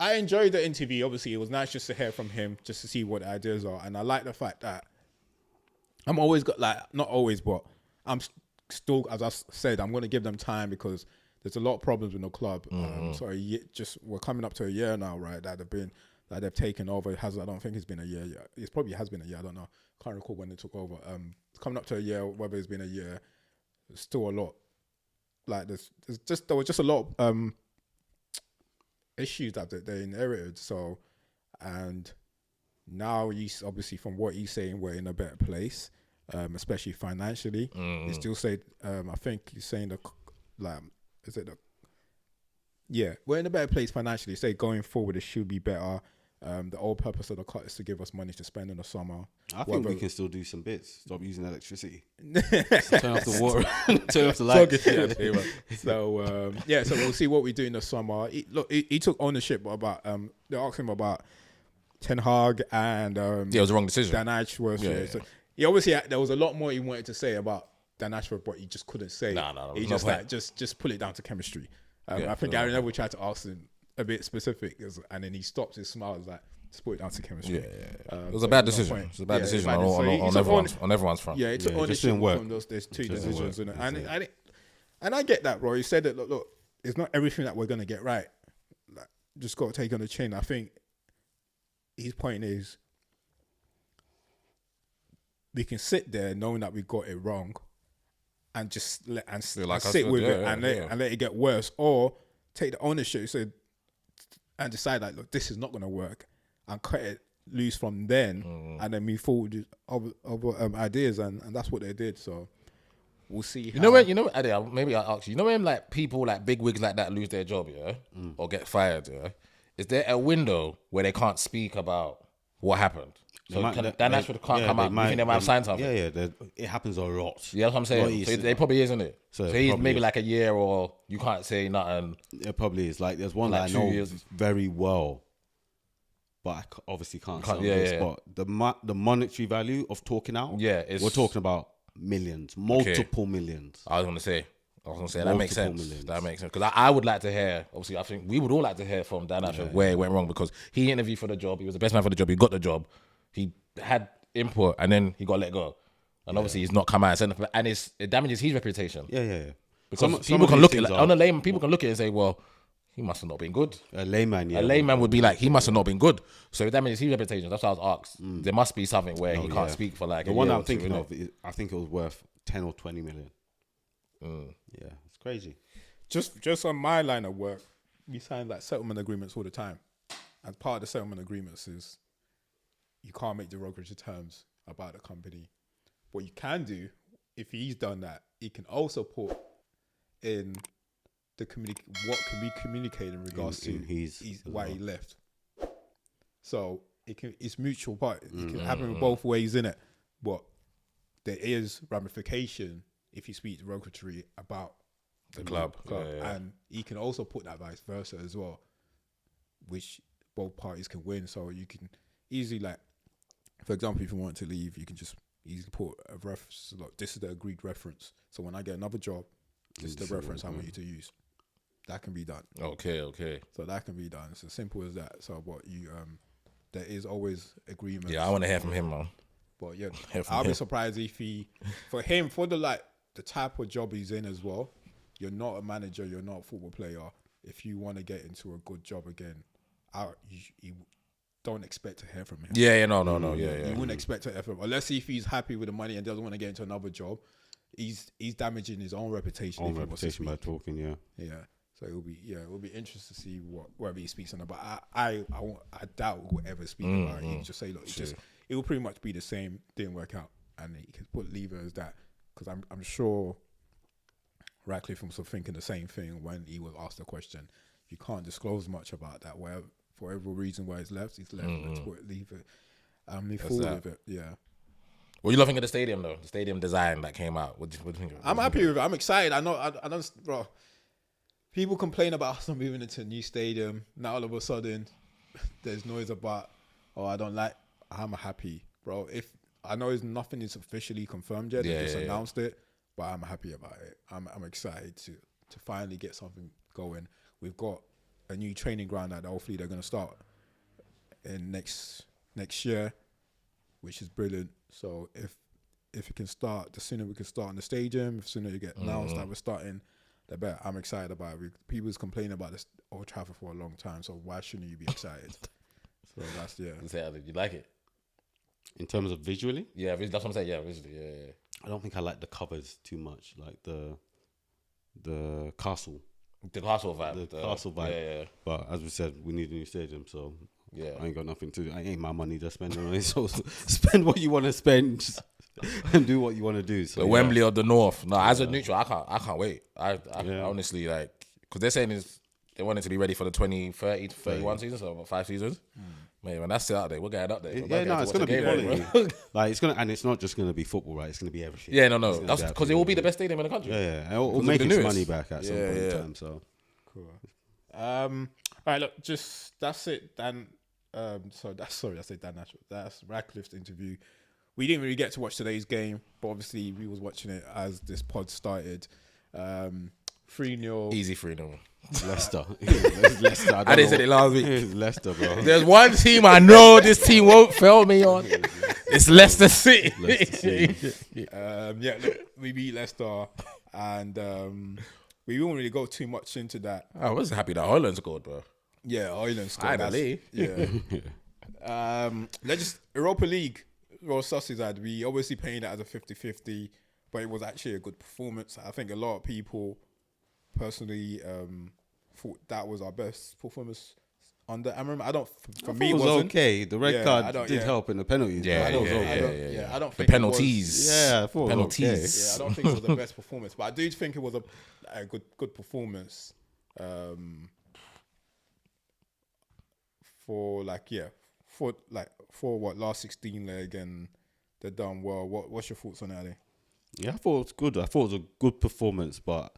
I enjoyed the interview. Obviously, it was nice just to hear from him, just to see what the ideas are. And I like the fact that I'm always got, like, not always, but I'm still, as I said, I'm going to give them time because there's a lot of problems with the club. So we're coming up to a year now, right? That they've taken over. I don't think it's been a year yet. It probably has been a year. I don't know. Can't recall when they took over. It's coming up to a year. Whether it's been a year, there's still a lot. Like there was just a lot of issues that they inherited. So, and now he's obviously, from what he's saying, we're in a better place, especially financially. He still said, I think he's saying we're in a better place financially. Say going forward, it should be better. The whole purpose of the cut is to give us money to spend in the summer. I think we can still do some bits. Stop using electricity. Turn off the water. Turn off the lights. So so we'll see what we do in the summer. He took ownership about they asked him about Ten Hag and It was the wrong decision. Dan Ashworth. So he obviously there was a lot more he wanted to say about Dan Ashworth, but he just couldn't say. No, He no just point. like just put it down to chemistry. Yeah, I think Gary Neville tried to ask him a bit specific, and then he stopped his smile. Was like, just put it down to chemistry. It was a bad decision. It was a bad decision on everyone's front. Yeah, it took ownership didn't work. from those two decisions, and I get that, bro. He said that look, it's not everything that we're gonna get right. Like, just got to take on the chin. I think his point is we can sit there knowing that we got it wrong, and just sit with it and let it get worse, or take the ownership and decide like, look, this is not gonna work, and cut it loose from then, and then move forward with other ideas, and that's what they did. So we'll see. Maybe I'll ask you. You know when like people like big wigs like that lose their job, or get fired, is there a window where they can't speak about what happened? So Dan Ashford can't come out. You think they might have signed something? Yeah. It happens a lot. Yeah, that's what I'm saying. So they probably isn't it? So he's maybe like a year, or you can't say nothing. It probably is. Like there's one Like that I 2 know years. very well, but I obviously can't say yeah, this. yeah. But the monetary value of talking out, we're talking about millions, multiple millions. I was gonna say that makes sense. Millions. That makes sense because I would like to hear. Obviously, I think we would all like to hear from Dan Ashford where it went wrong, because he interviewed for the job. He was the best man for the job. He got the job. He had input, and then he got let go. And obviously, he's not come out and said, and it damages his reputation. Yeah. Because people can look at it on a layman. People can look at it and say, "Well, he must have not been good." A layman, A layman would be like, "He must have not been good." So it damages his reputation. That's why I was asked. There must be something where he can't speak for like the a one year I'm or two, thinking innit? of. I think it was worth 10 or 20 million. Yeah, it's crazy. Just on my line of work, we sign like settlement agreements all the time, and part of the settlement agreements is you can't make derogatory terms about the company. What you can do, if he's done that, he can also put in what can be communicated in regards to why he left. So it's mutual part. You can happen both ways in it, but there is ramification if you speak derogatory about the club. And he can also put that vice versa as well, which both parties can win. So you can easily, like, for example, if you want to leave, you can just easily put a reference. Like, this is the agreed reference. So when I get another job, this is the reference I want you to use. That can be done. Okay. So that can be done. It's as simple as that. So what you there is always agreement. Yeah, I want to hear from him, man. But yeah, I'll be surprised if for the type of job he's in as well. You're not a manager. You're not a football player. If you want to get into a good job again, you don't expect to hear from him. Yeah. You wouldn't expect to hear from him unless if he's happy with the money and doesn't want to get into another job. He's damaging his own reputation. By talking, yeah. So it will be interesting to see whatever he speaks on. But I doubt we'll ever speak about it. He'll just say, look, it will pretty much be the same. Didn't work out, and he can leave it as that, because I'm sure Ratcliffe was thinking the same thing when he was asked the question. You can't disclose much about that. Where for whatever reason why he's left. Let's leave it. Move forward with it. Yeah. What are you loving at the stadium though? The stadium design that came out. What do you think of it? I'm happy with it. I'm excited. I know. I don't, bro. People complain about us not moving into a new stadium. Now all of a sudden, there's noise about, I don't like. I'm happy, bro. If I know nothing is officially confirmed yet, they just announced it, but I'm happy about it. I'm excited to finally get something going. We've got a new training ground that hopefully they're gonna start in next year, which is brilliant. So if it can start, the sooner we can start in the stadium, the sooner you get announced that we're starting, the better. I'm excited about it. People's complaining about this Old Trafford for a long time, so why shouldn't you be excited? So that's Did you like it? In terms of visually? Yeah, that's what I'm saying. Yeah, visually. Yeah. I don't think I like the covers too much, like the castle. The castle vibe. The castle vibe. Yeah. But as we said, we need a new stadium, so yeah, I ain't got nothing to do. I ain't my money to spend on it. So spend what you want to spend and do what you want to do. So the Wembley or the North. No, as a neutral, I can't wait. I honestly, like, because they're saying they want it to be ready for the 2030 to 31 season, so about 5 seasons. Man, when that's still out there, we're going up there. It's gonna be quality. Like and it's not just gonna be football, right? It's gonna be everything. Yeah, no. That's because it will be the best stadium in the country. Yeah. It'll make its money back at some point in time. So cool. All right, look, that's it, Dan. I said Dan Natural. That's Ratcliffe's interview. We didn't really get to watch today's game, but obviously we was watching it as this pod started. 3-0. Easy 3-0. Leicester. Leicester. I didn't say it last week. It's Leicester, bro. There's one team I know this team won't fail me on. It's Leicester City. Look, we beat Leicester, and we won't really go too much into that. I was happy that Ireland scored, bro. Yeah, Ireland scored. Finally. Yeah. Europa League, Royal Sociedad, we obviously painted it as a 50-50, but it was actually a good performance. I think a lot of people personally thought that was our best performance under Amram. For me, it was okay. The red card did help in the penalties. I don't think the penalties. I thought penalties. I don't think it was the best performance, but I do think it was a good performance. For last 16 leg, and they're done well. What's your thoughts on it, Ali? Yeah, I thought it was good. I thought it was a good performance, but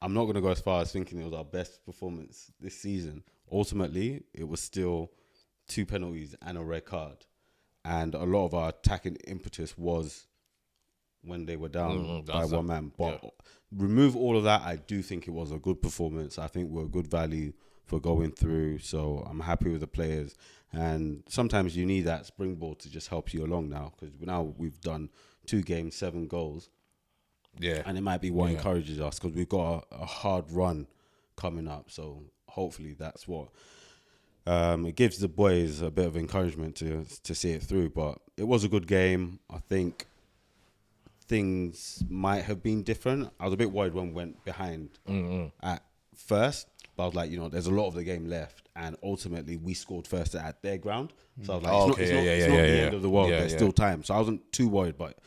I'm not going to go as far as thinking it was our best performance this season. Ultimately, it was still 2 penalties and a red card. And a lot of our attacking impetus was when they were down by one man. But remove all of that, I do think it was a good performance. I think we're a good value for going through. So I'm happy with the players. And sometimes you need that springboard to just help you along now. Because now we've done 2 games, 7 goals. Yeah. And it might be what encourages us, because we've got a hard run coming up. So hopefully that's what it gives the boys a bit of encouragement to see it through. But it was a good game. I think things might have been different. I was a bit worried when we went behind at first. But I was like, there's a lot of the game left. and ultimately we scored first at their ground. So I was like, Okay, it's not the yeah. end of the world. Yeah, There's yeah. still time. So I wasn't too worried, but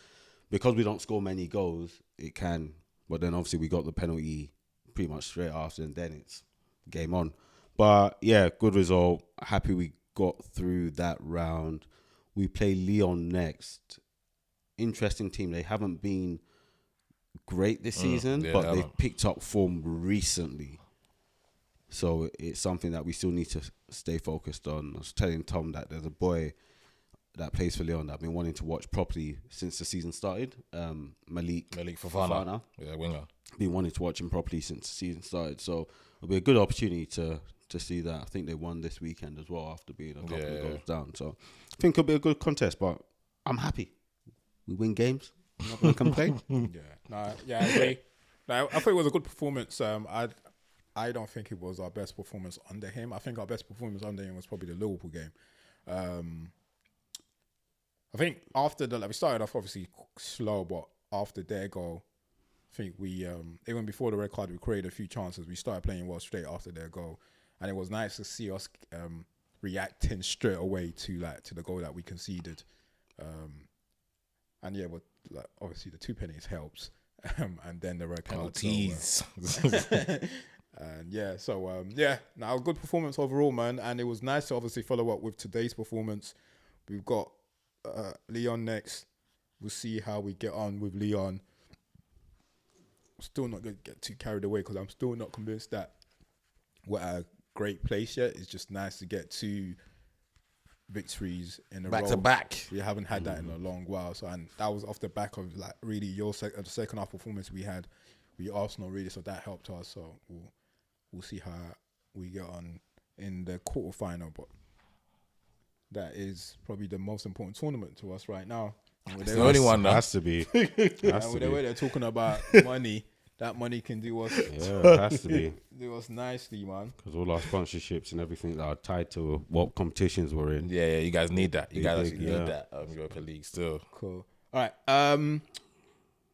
because we don't score many goals, it can. But then obviously we got the penalty pretty much straight after, and then it's game on. But yeah, good result. Happy we got through that round. We play Lyon next. Interesting team. They haven't been great this season, but they've picked up form recently. So it's something that we still need to stay focused on. I was telling Tom that there's a boy that plays for Lyon that I've been wanting to watch properly since the season started. Malik Fofana. Yeah, winger. Been wanting to watch him properly since the season started. So it'll be a good opportunity to see that. I think they won this weekend as well after being a couple of goals down. So I think it'll be a good contest, but I'm happy. We win games. I'm not going to complain. I agree. I think it was a good performance. I don't think it was our best performance under him. I think our best performance under him was probably the Liverpool game. I think after we started off obviously slow, but after their goal, I think we even before the red card, we created a few chances. We started playing well straight after their goal, and it was nice to see us reacting straight away to the goal that we conceded. And yeah, but obviously the 2 pennies helps, and then the red card. Penalties. And now good performance overall, man. And it was nice to obviously follow up with today's performance. We've got Lyon next. We'll see how we get on with Lyon. Still not going to get too carried away because I'm still not convinced that we're at a great place yet. It's just nice to get 2 victories in a row. Back to back. We haven't had that in a long while. So, and that was off the back of really the second half performance we had with Arsenal, really. So that helped us. So we'll see how we get on in the quarterfinal. But that is probably the most important tournament to us right now. It's the only one that has to be. The way they're talking about money, that money can do us. Yeah, it has to be. Do us nicely, man. Because all our sponsorships and everything that are tied to what competitions we're in. Yeah, you guys need that. You guys actually need that Europa League still. Cool. All right.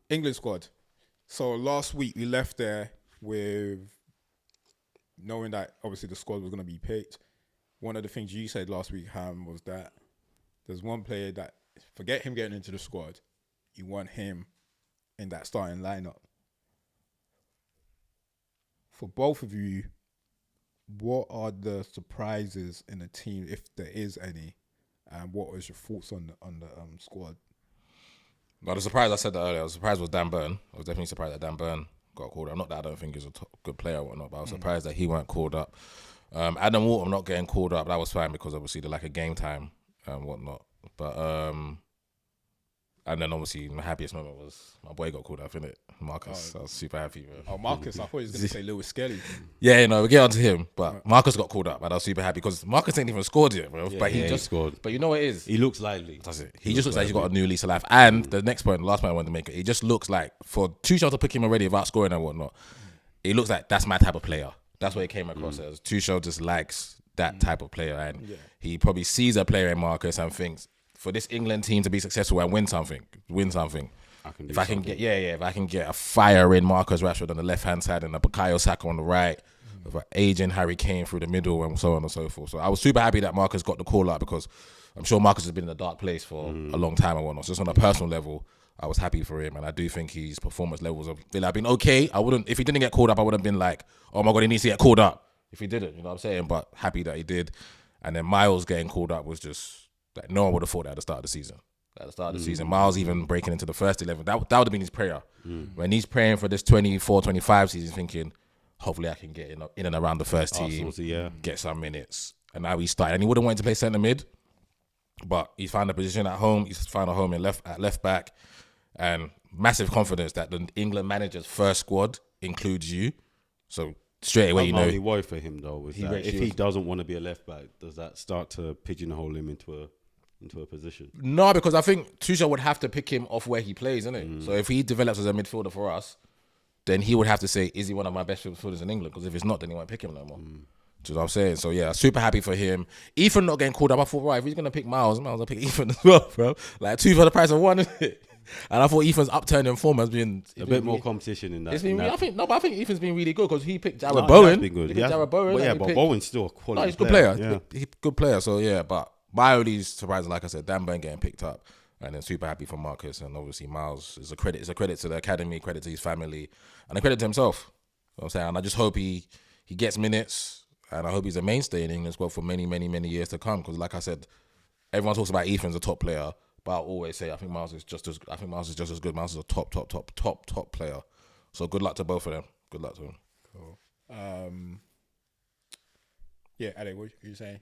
England squad. So last week we left there with knowing that obviously the squad was going to be picked. One of the things you said last week, Ham, was that there's one player that, forget him getting into the squad, you want him in that starting lineup. For both of you, what are the surprises in the team, if there is any, and what was your thoughts on the squad? Well, the surprise, I said that earlier, I was surprised with Dan Burn. I was definitely surprised that Dan Burn got called up. Not that I don't think he's a good player or whatnot, but I was surprised that he weren't called up. Adam Walton not getting called up, that was fine because obviously they're like a game time and whatnot. But and then obviously my happiest moment was my boy got called up, innit? Marcus. I was super happy, bro. Oh, Marcus, I thought he was going to say Lewis Skelly. Yeah, we'll get onto him. But Marcus got called up and I was super happy because Marcus ain't even scored yet, bro. But he just scored. But you know what it is? He looks lively. That's it. He just looks like he's got a new lease of life. And the next point, the last point I wanted to make, he just looks like, for Tuchel to pick him already without scoring and whatnot, it looks like that's my type of player. That's what it came across as. Tuchel just likes that type of player, and he probably sees a player in Marcus and thinks, for this England team to be successful and win something. If I can get a fire in Marcus Rashford on the left hand side and a Bukayo Saka on the right, with an aging Harry Kane through the middle and so on and so forth. So I was super happy that Marcus got the call up because I'm sure Marcus has been in a dark place for a long time and whatnot. So just on a personal level, I was happy for him, and I do think his performance levels have been okay. If he didn't get called up, I would have been like, oh my God, he needs to get called up. If he didn't, you know what I'm saying? But happy that he did. And then Miles getting called up was just like, no one would have thought that at the start of the season. At the start of the season, Miles even breaking into the first 11, that would have been his prayer. When he's praying for this 24-25 season, thinking, hopefully I can get in and around the first team, get some minutes. And now he's started. And he wouldn't want to play centre mid, but he's found a position at home. He's found a home at left back. And massive confidence that the England manager's first squad includes you. So straight away, My only worry for him though is that if he doesn't want to be a left back, does that start to pigeonhole him into a position? No, because I think Tuchel would have to pick him off where he plays, innit? So if he develops as a midfielder for us, then he would have to say, is he one of my best midfielders in England? Because if it's not, then he won't pick him no more. Do you know what I'm saying? So yeah, super happy for him. Ethan not getting called up, I thought, right, if he's going to pick Miles will pick Ethan as well, bro. Like 2 for the price of 1, isn't it? And I thought Ethan's upturn in form has been a bit more competition in that. It's been, I think Ethan's been really good because he picked Jared No, Bowen. He has been good. He picked Jared Bowen. But yeah, but Bowen's still a quality. No, he's a good player. He's a good player. So yeah, but Biody's surprising. Like I said, Dan Burn getting picked up, and then super happy for Marcus, and obviously Miles is a credit. It's a credit to the academy, credit to his family, and a credit to himself. You know what I'm saying, and I just hope he gets minutes, and I hope he's a mainstay in England as well for many years to come. Because like I said, everyone talks about Ethan's a top player. But I'll always say I think Miles is just as good. Miles is a top player. So good luck to both of them. Good luck to them. Cool. Yeah, Ade, what are you saying?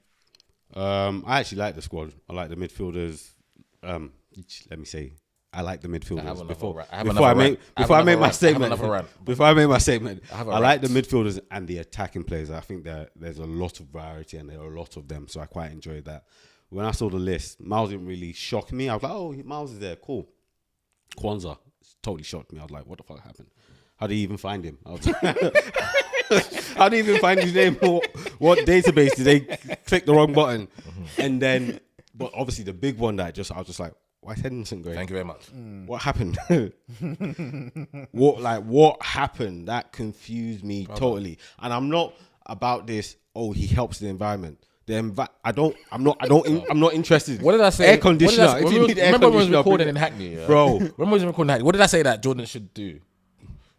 I actually like the squad. I like the midfielders. Let me say, I like the midfilders. Before I make my statement, I like the midfielders and the attacking players. I think that there's a lot of variety and there are a lot of them, so I quite enjoyed that. When I saw the list, Miles didn't really shock me. I was like, oh, Miles is there, cool. Kwanzaa totally shocked me. I was like, what the fuck happened? How did you even find him? I was like, how did you even find his name? What database did they click the wrong button? And then, but obviously the big one that I was just like, why is Henderson going? Thank you very much. What happened? What happened? That confused me totally. And I'm not about this. Oh, he helps the environment. I'm not interested. What did I say? Air conditioner. Remember when we was recording in Hackney, bro? Remember when we was recording in Hackney? What did I say that Jordan should do?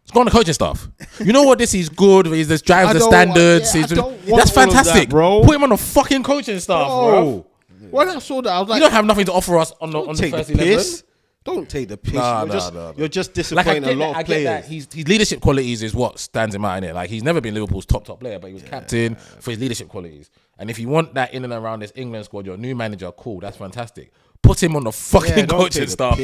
It's gone to coaching staff. You know what? This is good. He just drives the standards. That's fantastic, bro. Put him on the fucking coaching staff, bro. When I saw that, I was like, you don't have nothing to offer us on the first 11. Don't take the piss. No. You're just disappointing a lot of players. That his leadership qualities is what stands him out in it. Like he's never been Liverpool's top player, but he was captain for his leadership qualities. And if you want that in and around this England squad, your new manager, cool, that's fantastic. Put him on the fucking coaching staff.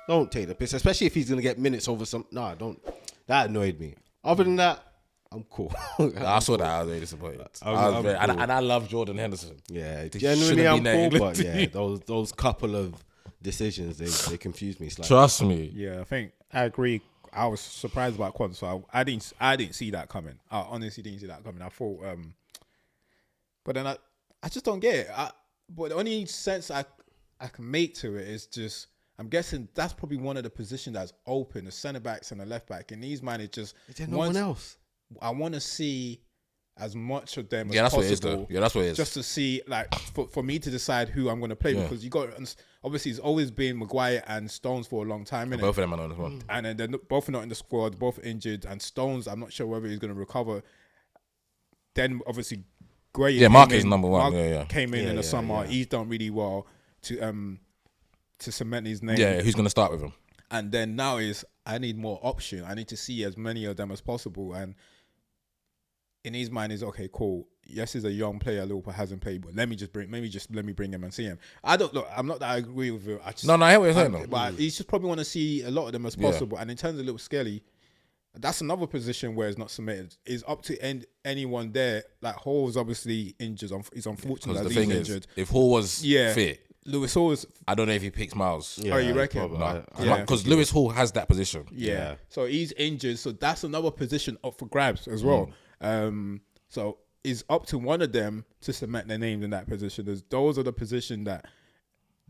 Don't take the piss, especially if he's gonna get minutes over some. No, don't. That annoyed me. Other than that, I'm cool. I saw that. I was very disappointed. And I love Jordan Henderson. Yeah, genuinely, I'm cool. But yeah, those couple of decisions they confused me slightly. Trust me. Yeah, I think I agree. I was surprised about Kwanzaa. So I didn't see that coming. I honestly didn't see that coming. I thought, but then I just don't get it. But the only sense I can make to it is just, I'm guessing that's probably one of the positions that's open, the centre backs and the left back. And these man, is there no one else? I want to see as much of them as possible. That's what it is. Just to see, like, for me to decide who I'm going to play, because you got, obviously it's always been Maguire and Stones for a long time, innit? Both of them are not in the squad. And then they're both not in the squad, both injured, and Stones, I'm not sure whether he's going to recover. Then obviously Gray, Mark is number one. Came in the summer. He's done really well to cement his name. Yeah, who's going to start with him? And then now is I need more option. I need to see as many of them as possible. And in his mind is, okay, cool. Yes, he's a young player. Liverpool hasn't played, but let me bring him and see him. I'm not that I agree with it. I hear what you're saying. But he just probably want to see a lot of them as possible. And in terms of Little Skelly, that's another position where it's not submitted. It's up to anyone there. Like Hall's obviously injured. He's unfortunate that he's injured. If Hall was fit, Lewis Hall is. I don't know if he picks Miles. Yeah, you reckon? Because Lewis Hall has that position. Yeah. So he's injured. So that's another position up for grabs as well. So it's up to one of them to cement their names in that position. Those are the positions that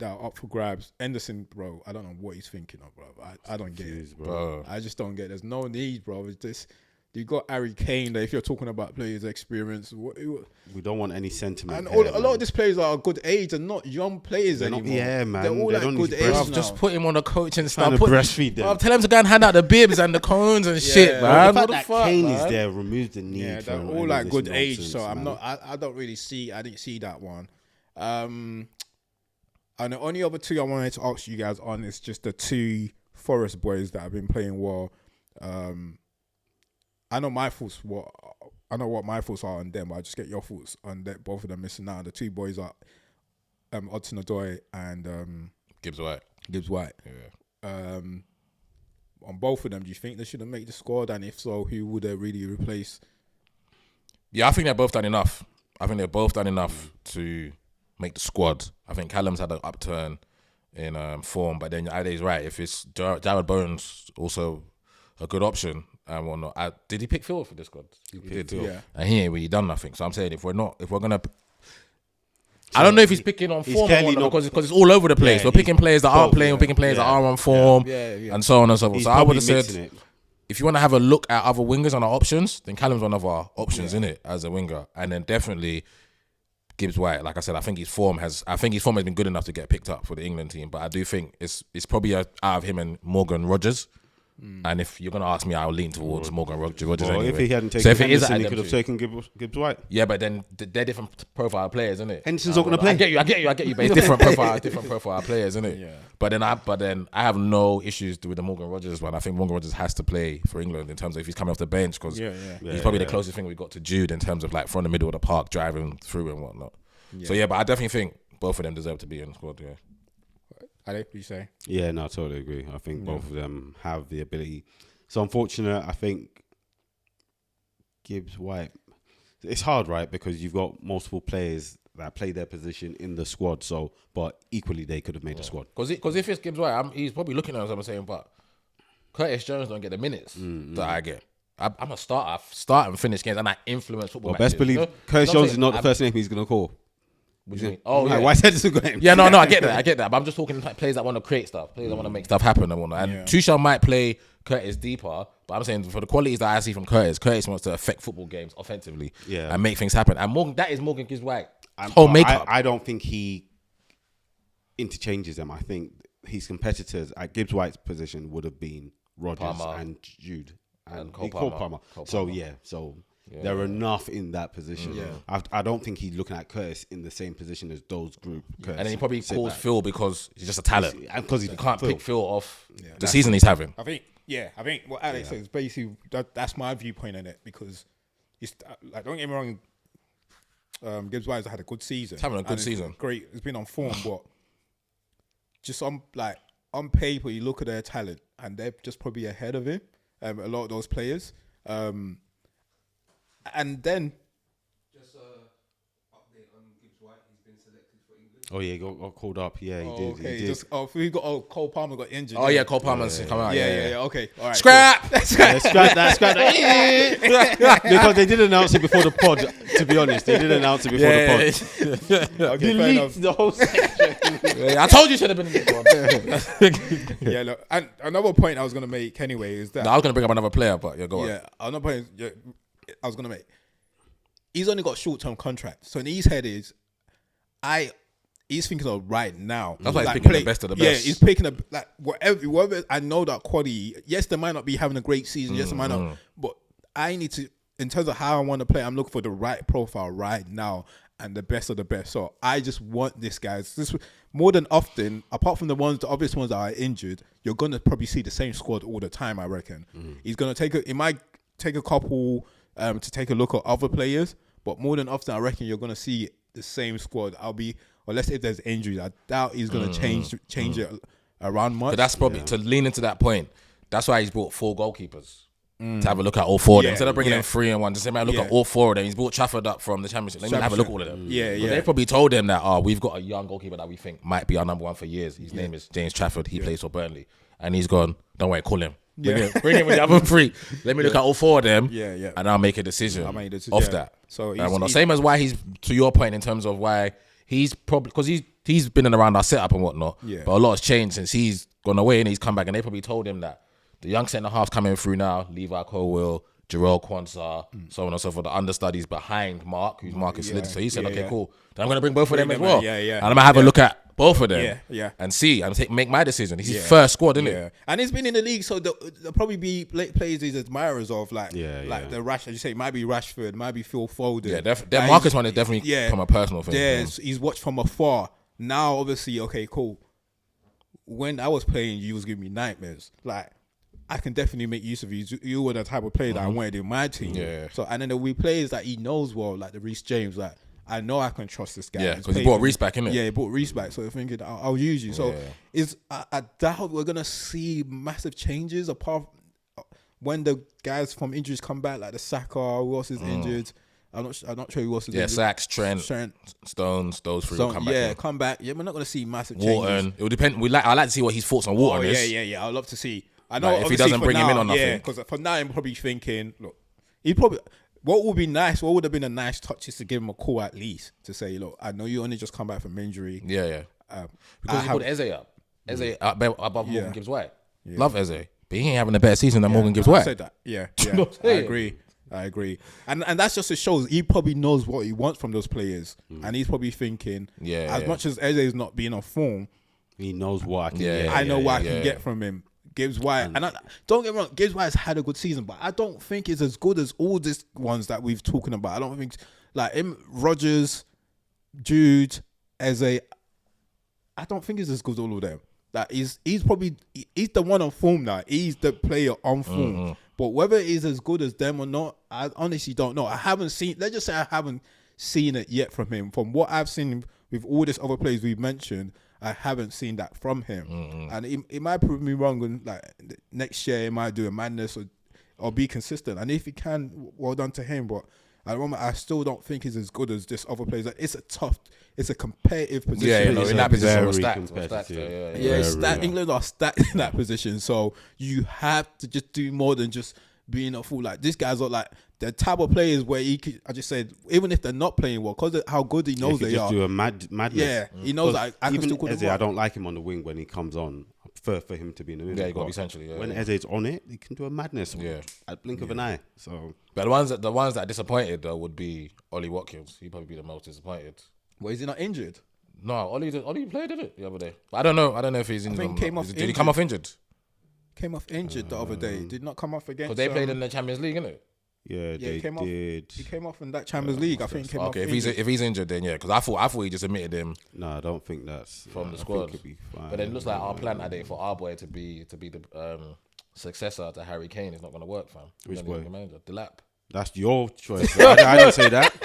are up for grabs. Henderson, bro, I don't know what he's thinking of, bro. I don't get it, bro. I just don't get it. There's no need, bro. It's just, you got Harry Kane there. If you're talking about players' experience, we don't want any sentiment. And a lot of these players are a good age and not young players anymore. Yeah, man. They're all like good age now. Just put him on a coaching staff. Breastfeed them. Tell him to go and hand out the bibs and the cones and shit, man. The fact that Kane is there removes the need. Yeah, they're all like good age. So I'm not. I don't really see. I didn't see that one. And the only other two I wanted to ask you guys on is just the two Forest boys that have been playing well. I know my thoughts. I know what my thoughts are on them. But I'll just get your thoughts on that. Both of them missing out. The two boys are Hudson-Odoi and Gibbs White. Yeah. On both of them, do you think they should have made the squad? And if so, who would they really replace? Yeah, I think they've both done enough. To make the squad. I think Callum's had an upturn in form, but then Ade's right. If it's Jared Bowen's also a good option and whatnot. Did he pick Phil for this squad? He did. Yeah. And he ain't really done nothing. So I'm saying if we're gonna I don't know if he's picking on form or not, because it's all over the place. We're picking players that aren't playing, we're picking players that are on form, and so on and so forth. So I would have said, if you want to have a look at other wingers and our options, then Callum's one of our options, in it, as a winger. And then definitely Gibbs White. Like I said, I think his form has been good enough to get picked up for the England team. But I do think it's probably out of him and Morgan Rogers. And if you're gonna ask me, I'll lean towards Morgan Rogers. Well, anyway. if he hadn't taken Henderson, he could have taken Gibbs White. Yeah, but then they're different profile players, isn't it? Henderson's not gonna play. I get you. But it's different profile players, isn't it? Yeah. But then I have no issues with the Morgan Rogers one. I think Morgan Rogers has to play for England in terms of if he's coming off the bench, because he's probably the closest thing we got to Jude in terms of like from the middle of the park driving through and whatnot. Yeah. So but I definitely think both of them deserve to be in the squad. Yeah. Ali, what you say? Yeah, no, I totally agree. I think both of them have the ability. It's unfortunate. I think Gibbs White. It's hard, right? Because you've got multiple players that play their position in the squad. So, but equally, they could have made the squad. Because if it's Gibbs White, he's probably looking at us and saying, but Curtis Jones don't get the minutes that I get. I'm a starter. I start and finish games, and I influence football matches. Best believe Curtis Jones is not the first name he's going to call. What do you mean? Oh, yeah. Why Henderson got him? Yeah, no, I get that. But I'm just talking like players that want to create stuff, players that want to make stuff happen and whatnot. And Tuchel might play Curtis deeper, but I'm saying for the qualities that I see from Curtis wants to affect football games offensively and make things happen. And that is Morgan Gibbs White whole makeup. I don't think he interchanges them. I think his competitors at Gibbs White's position would have been Rodgers and Jude and Cole Palmer. There are enough in that position. Yeah. I don't think he's looking at Curtis in the same position as those group. Curtis. And then he probably calls Phil because he's just a talent. Because he can't pick Phil off the season he's having. I think what Alex says, basically, that's my viewpoint on it, because it's like, don't get me wrong, Gibbs White has had a good season. He's having a good season. Great. It's been on form, but just on paper, you look at their talent and they're just probably ahead of him. A lot of those players. And then just update on Gibbs White. He's been selected for England. Oh yeah, he got called up. Yeah, he did. Okay, he did. Cole Palmer got injured. Oh yeah, Cole Palmer's come out. Yeah. Okay, all right. Scrap. Cool. Scrap that. Because they did announce it before the pod. To be honest, they did announce it before the pod. Okay, fair enough. The whole section. I told you should have been in this one. Yeah, look, and another point I was gonna make anyway is that I was gonna bring up another player, but go on. Yeah, another point I was gonna make. He's only got short-term contracts, so in his head he's thinking of right now. That's why he's picking the best of the best. Yeah, he's picking whatever. I know that quality. Yes, they might not be having a great season. Yes, they might not. But I need to, in terms of how I want to play, I'm looking for the right profile right now and the best of the best. So I just want this guy. This more than often, apart from the obvious ones that are injured, you're gonna probably see the same squad all the time. I reckon he's gonna he might take a couple to take a look at other players, but more than often, I reckon you're gonna see the same squad. Unless if there's injuries, I doubt he's gonna change it around much. But that's probably to lean into that point. That's why he's brought 4 goalkeepers to have a look at all 4 of them. Instead of bringing them 3 and 1, just look at all 4 of them. He's brought Trafford up from the Championship. Let me have a look at all of them. They probably told them that we've got a young goalkeeper that we think might be our number 1 for years. His name is James Trafford. He plays for Burnley, and he's gone. Don't worry, call him. Bring him with the other 3. Let me look at all 4 of them. And I'll make a decision. Off that. So same as why he's, to your point, in terms of why he's probably, because he's been in around our setup and whatnot. But a lot has changed since he's gone away and he's come back, and they probably told him that the young centre halves coming through now, Levi Colwill, Jarrell Quansah, so on and so forth, the understudies behind Mark, who's Marcus Slidden. So he said, okay, cool. Then I'm going to bring both of them as well. And I'm going to have a look at both of them and see and make my decision. It's his first squad, isn't it? And he's been in the league, so there'll probably be players he's admirers of, like the Rash, as you say, it might be Rashford, might be Phil Foden. That Marcus one is definitely from a personal thing. He's watched from afar. Now, obviously, okay, cool. When I was playing, you was giving me nightmares. Like, I can definitely make use of you. You were the type of player that I wanted in my team. So, and then there'll be players that he knows well, like the Reece James. Like, I know I can trust this guy. Yeah, because he brought Reece back, innit? Yeah, he brought Reece back. So I'm thinking, I'll use you. So I doubt we're gonna see massive changes apart when the guys from injuries come back, like the Saka, who else is injured. I'm not sure who else is injured. Sacks, Trent, Stones, those 3 will come back. Come back. Yeah, we're not gonna see massive Wharton. changes. It will depend. I like to see what his thoughts on Wharton is. Yeah. I'd love to see. I know if he doesn't bring him in on nothing. Yeah, because for now I'm probably thinking, look, he probably What would be nice? What would have been a nice touch is to give him a call at least to say, look, I know you only just come back from injury. Yeah. Because he put Eze up. Eze above Morgan Gibbs White. Yeah. Love Eze, but he ain't having a better season than Morgan Gibbs White. I said that. Yeah. I agree. And that's just to show he probably knows what he wants from those players, and he's probably thinking, as much as Eze is not being on form, he knows what I can get. I know what I can get from him. Gibbs White, and don't get me wrong, Gibbs White has had a good season, but I don't think it's as good as all these ones that we've talking about. I don't think like him, Rodgers, Jude, Eze. I don't think he's as good as all of them. That he's probably the one on form now. He's the player on form. Mm-hmm. But whether he's as good as them or not, I honestly don't know. I haven't seen. Let's just say I haven't seen it yet from him. From what I've seen with all these other players we've mentioned, I haven't seen that from him. Mm-hmm. And it might prove me wrong. And like next year, he might do a madness or be consistent. And if he can, well done to him. But I still don't think he's as good as this other players. Like, it's a competitive position. In that position, we're stacked. England are stacked in that position. So you have to just do more than just being a fool. Like, these guys are like the type of players where he could, I just said, even if they're not playing well, because of how good he knows they are. Do a madness. Yeah, he knows that I can still call Eze, I don't like him on the wing when he comes on. For him to be in the middle. Yeah, you got to be centrally. When Eze's on it, he can do a madness. At blink of an eye. So, but the ones that are disappointed though would be Ollie Watkins. He'd probably be the most disappointed. Well, is he not injured? No, Ollie played, did it the other day? But I don't know if he's injured. Did he come off injured? Came off injured the other day. Did not come off against. Because they played in the Champions League, innit? Yeah, they did. He came off in that Champions League. I think he came off. Okay, if he's injured, then yeah. Because I thought he just admitted him. No, I don't think that's from the squad. But then it looks like our plan today for our boy to be the successor to Harry Kane is not going to work, fam. Which boy? The lap. That's your choice. I didn't say that.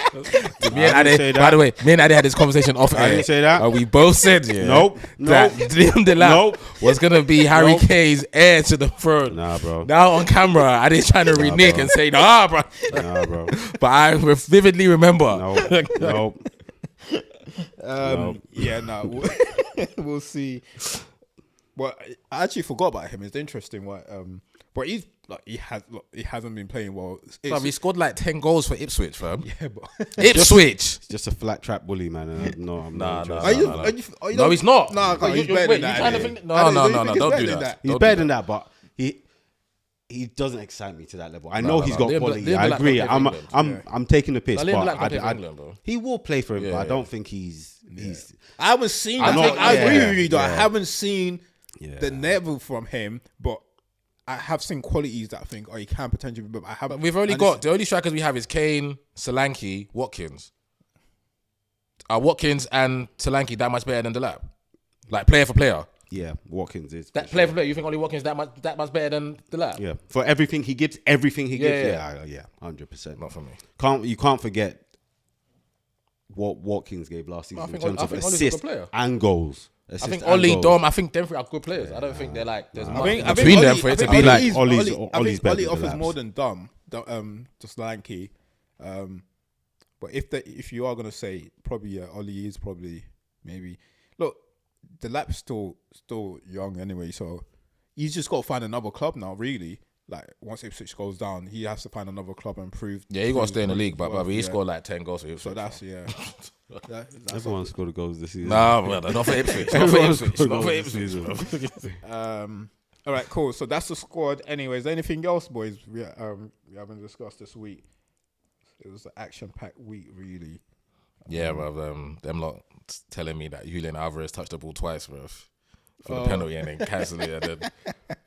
By the way, me and Ade had this conversation off air. I didn't say that. We both said, nope. that the lap was going to be Harry Kane's heir to the throne. Nah, bro. Now on camera, I didn't try to renege and say, nah, bro. Nah, bro. But I vividly remember. Nope. Yeah, no. We'll see. Well, I actually forgot about him. It's interesting what but he hasn't been playing well. He scored like 10 goals for Ipswich, fam. Yeah, but Ipswich. It's just a flat trap bully, man. I'm not no, he's not. No, he's better than that. No, don't do that. He's better than that, but he doesn't excite me to that level. I know he's got quality. I agree. I'm taking the piss, but he will play for him. But I don't think he's. I haven't seen. I agree with you though. I haven't seen the level from him, but I have seen qualities that I think, he can potentially be. But I haven't. But we've only got the only strikers we have is Kane, Solanke, Watkins. Are Watkins and Solanke that much better than the lap? Like player for player. Yeah, Watkins is that player for player. You think Ollie Watkins that much better than the lap? Yeah, for everything he gives, 100%. Not for me. You can't forget what Watkins gave last season in terms of assists and goals. I think Ollie, Dom, I think them three are good players. I don't think they're like there's much between them for it to be like Ollie's better. Ollie offers more than Dom, just Lanky. But if you are gonna say probably Ollie is probably maybe look, the lap's still young anyway, so he's just got to find another club now. Really, like once Ipswich goes down, he has to find another club and prove. Yeah, he got to stay in the league, but he scored like 10 goals for Ipswich. So that's Everyone scored goals this season. Nah, not for Ipswich. Not for Ipswich. All right, cool. So that's the squad. Anyways, anything else, boys? We haven't discussed this week. It was an action-packed week, really. Yeah, bro. Them lot telling me that Julian Alvarez touched the ball twice, bro, for the penalty and then cancelled it. But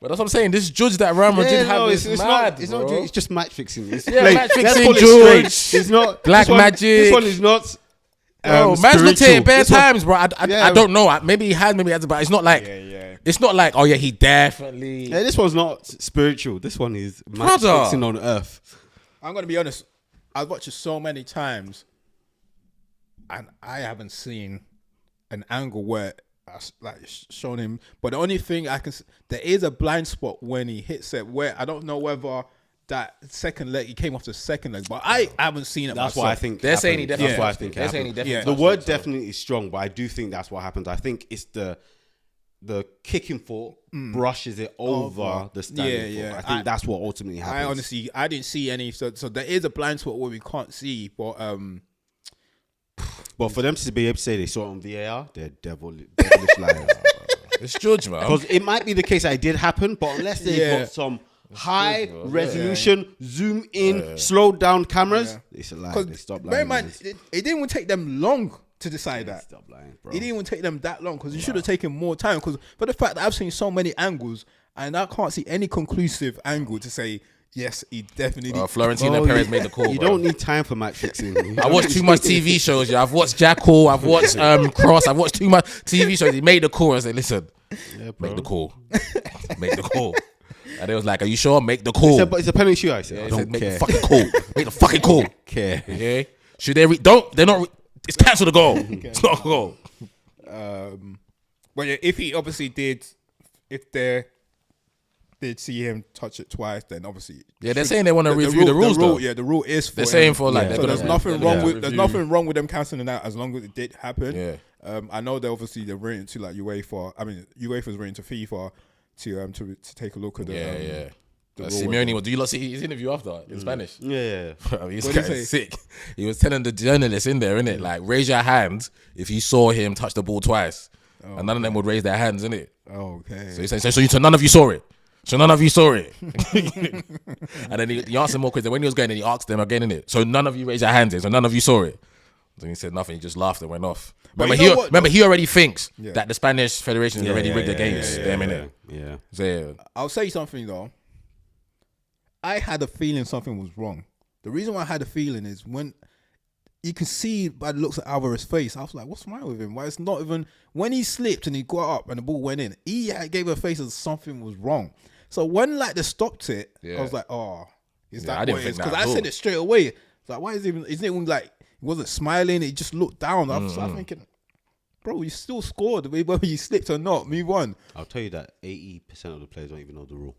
that's what I'm saying. This judge that Real Madrid have is mad, it's bro. not. It's just match fixing. Match fixing, George. It's not black magic. This one is not. Man's looked at it bare times, bro. I don't know. Maybe he has, maybe he hasn't, but it's not like it's not like he definitely. Yeah, this one's not spiritual. This one is match fixing on earth. I'm gonna be honest. I've watched it so many times, and I haven't seen an angle where like shown him. But the only thing there is a blind spot when he hits it, where I don't know whether that second leg he came off the second leg, but I haven't seen it. That's myself. why I think they're saying he definitely. That's why I think they're saying he definitely. The word definitely is strong, but I do think that's what happens. I think it's the the kicking foot brushes it over the standing foot. I think that's what ultimately happens. I didn't see any. So there is a blind spot where we can't see, but for them to be able to say they saw it on VAR, they're devilish liars. It's judge, man. Because it might be the case that it did happen, but unless they got some high resolution, zoom in, slow down cameras, it's a lie. They stop lying. Man, it didn't even take them long to decide that. Stop lying, bro. It didn't even take them that long because you should have taken more time. Because for the fact that I've seen so many angles and I can't see any conclusive angle to say yes, he definitely. Florentino Perez made the call. You don't need time for match fixing. I watched too much TV shows. Yeah, I've watched Jackal. I've watched Cross. I've watched too much TV shows. He made the call. I said, listen, make the call. Make the call. And they was like, are you sure? Make the call. But it's a penalty shoot. I said, I don't make care. the fucking call. Make the fucking call. Care. Okay. Should they? They're not. It's cancel the goal. It's not a goal. But yeah, if he obviously did, if they did see him touch it twice, then obviously they're saying they want to review the rules. Though. Yeah, the rule is for. They're saying for like. So there's nothing wrong with them cancelling that as long as it did happen. Yeah. I know they're written to like UEFA. I mean, UEFA's written to FIFA to take a look at the. Simeone, do you not see his interview after in Spanish? Yeah. He's kind of sick. He was telling the journalists in there, innit? Like, raise your hand if you saw him touch the ball twice. And none of them would raise their hands, innit? Okay. So he said, so none of you saw it. So none of you saw it. And then he asked them more questions. When he was going, then he asked them again, innit? So none of you raised your hands, so none of you saw it. So he said nothing. He just laughed and went off. Remember, he already thinks that the Spanish Federation is already rigged the games. Them, innit? Yeah. So, I'll say something, though. I had a feeling something was wrong. The reason why I had a feeling is when you can see by the looks of Alvarez's face, I was like, what's wrong with him? Why it's not even when he slipped and he got up and the ball went in, he gave a face as something was wrong. So when like they stopped it, I was like, oh, is that what it is? Because I said it straight away. It's like, why is it even like he wasn't smiling, he just looked down. I was thinking, bro, you still scored whether you slipped or not. Move on. I'll tell you that 80% of the players don't even know the rule.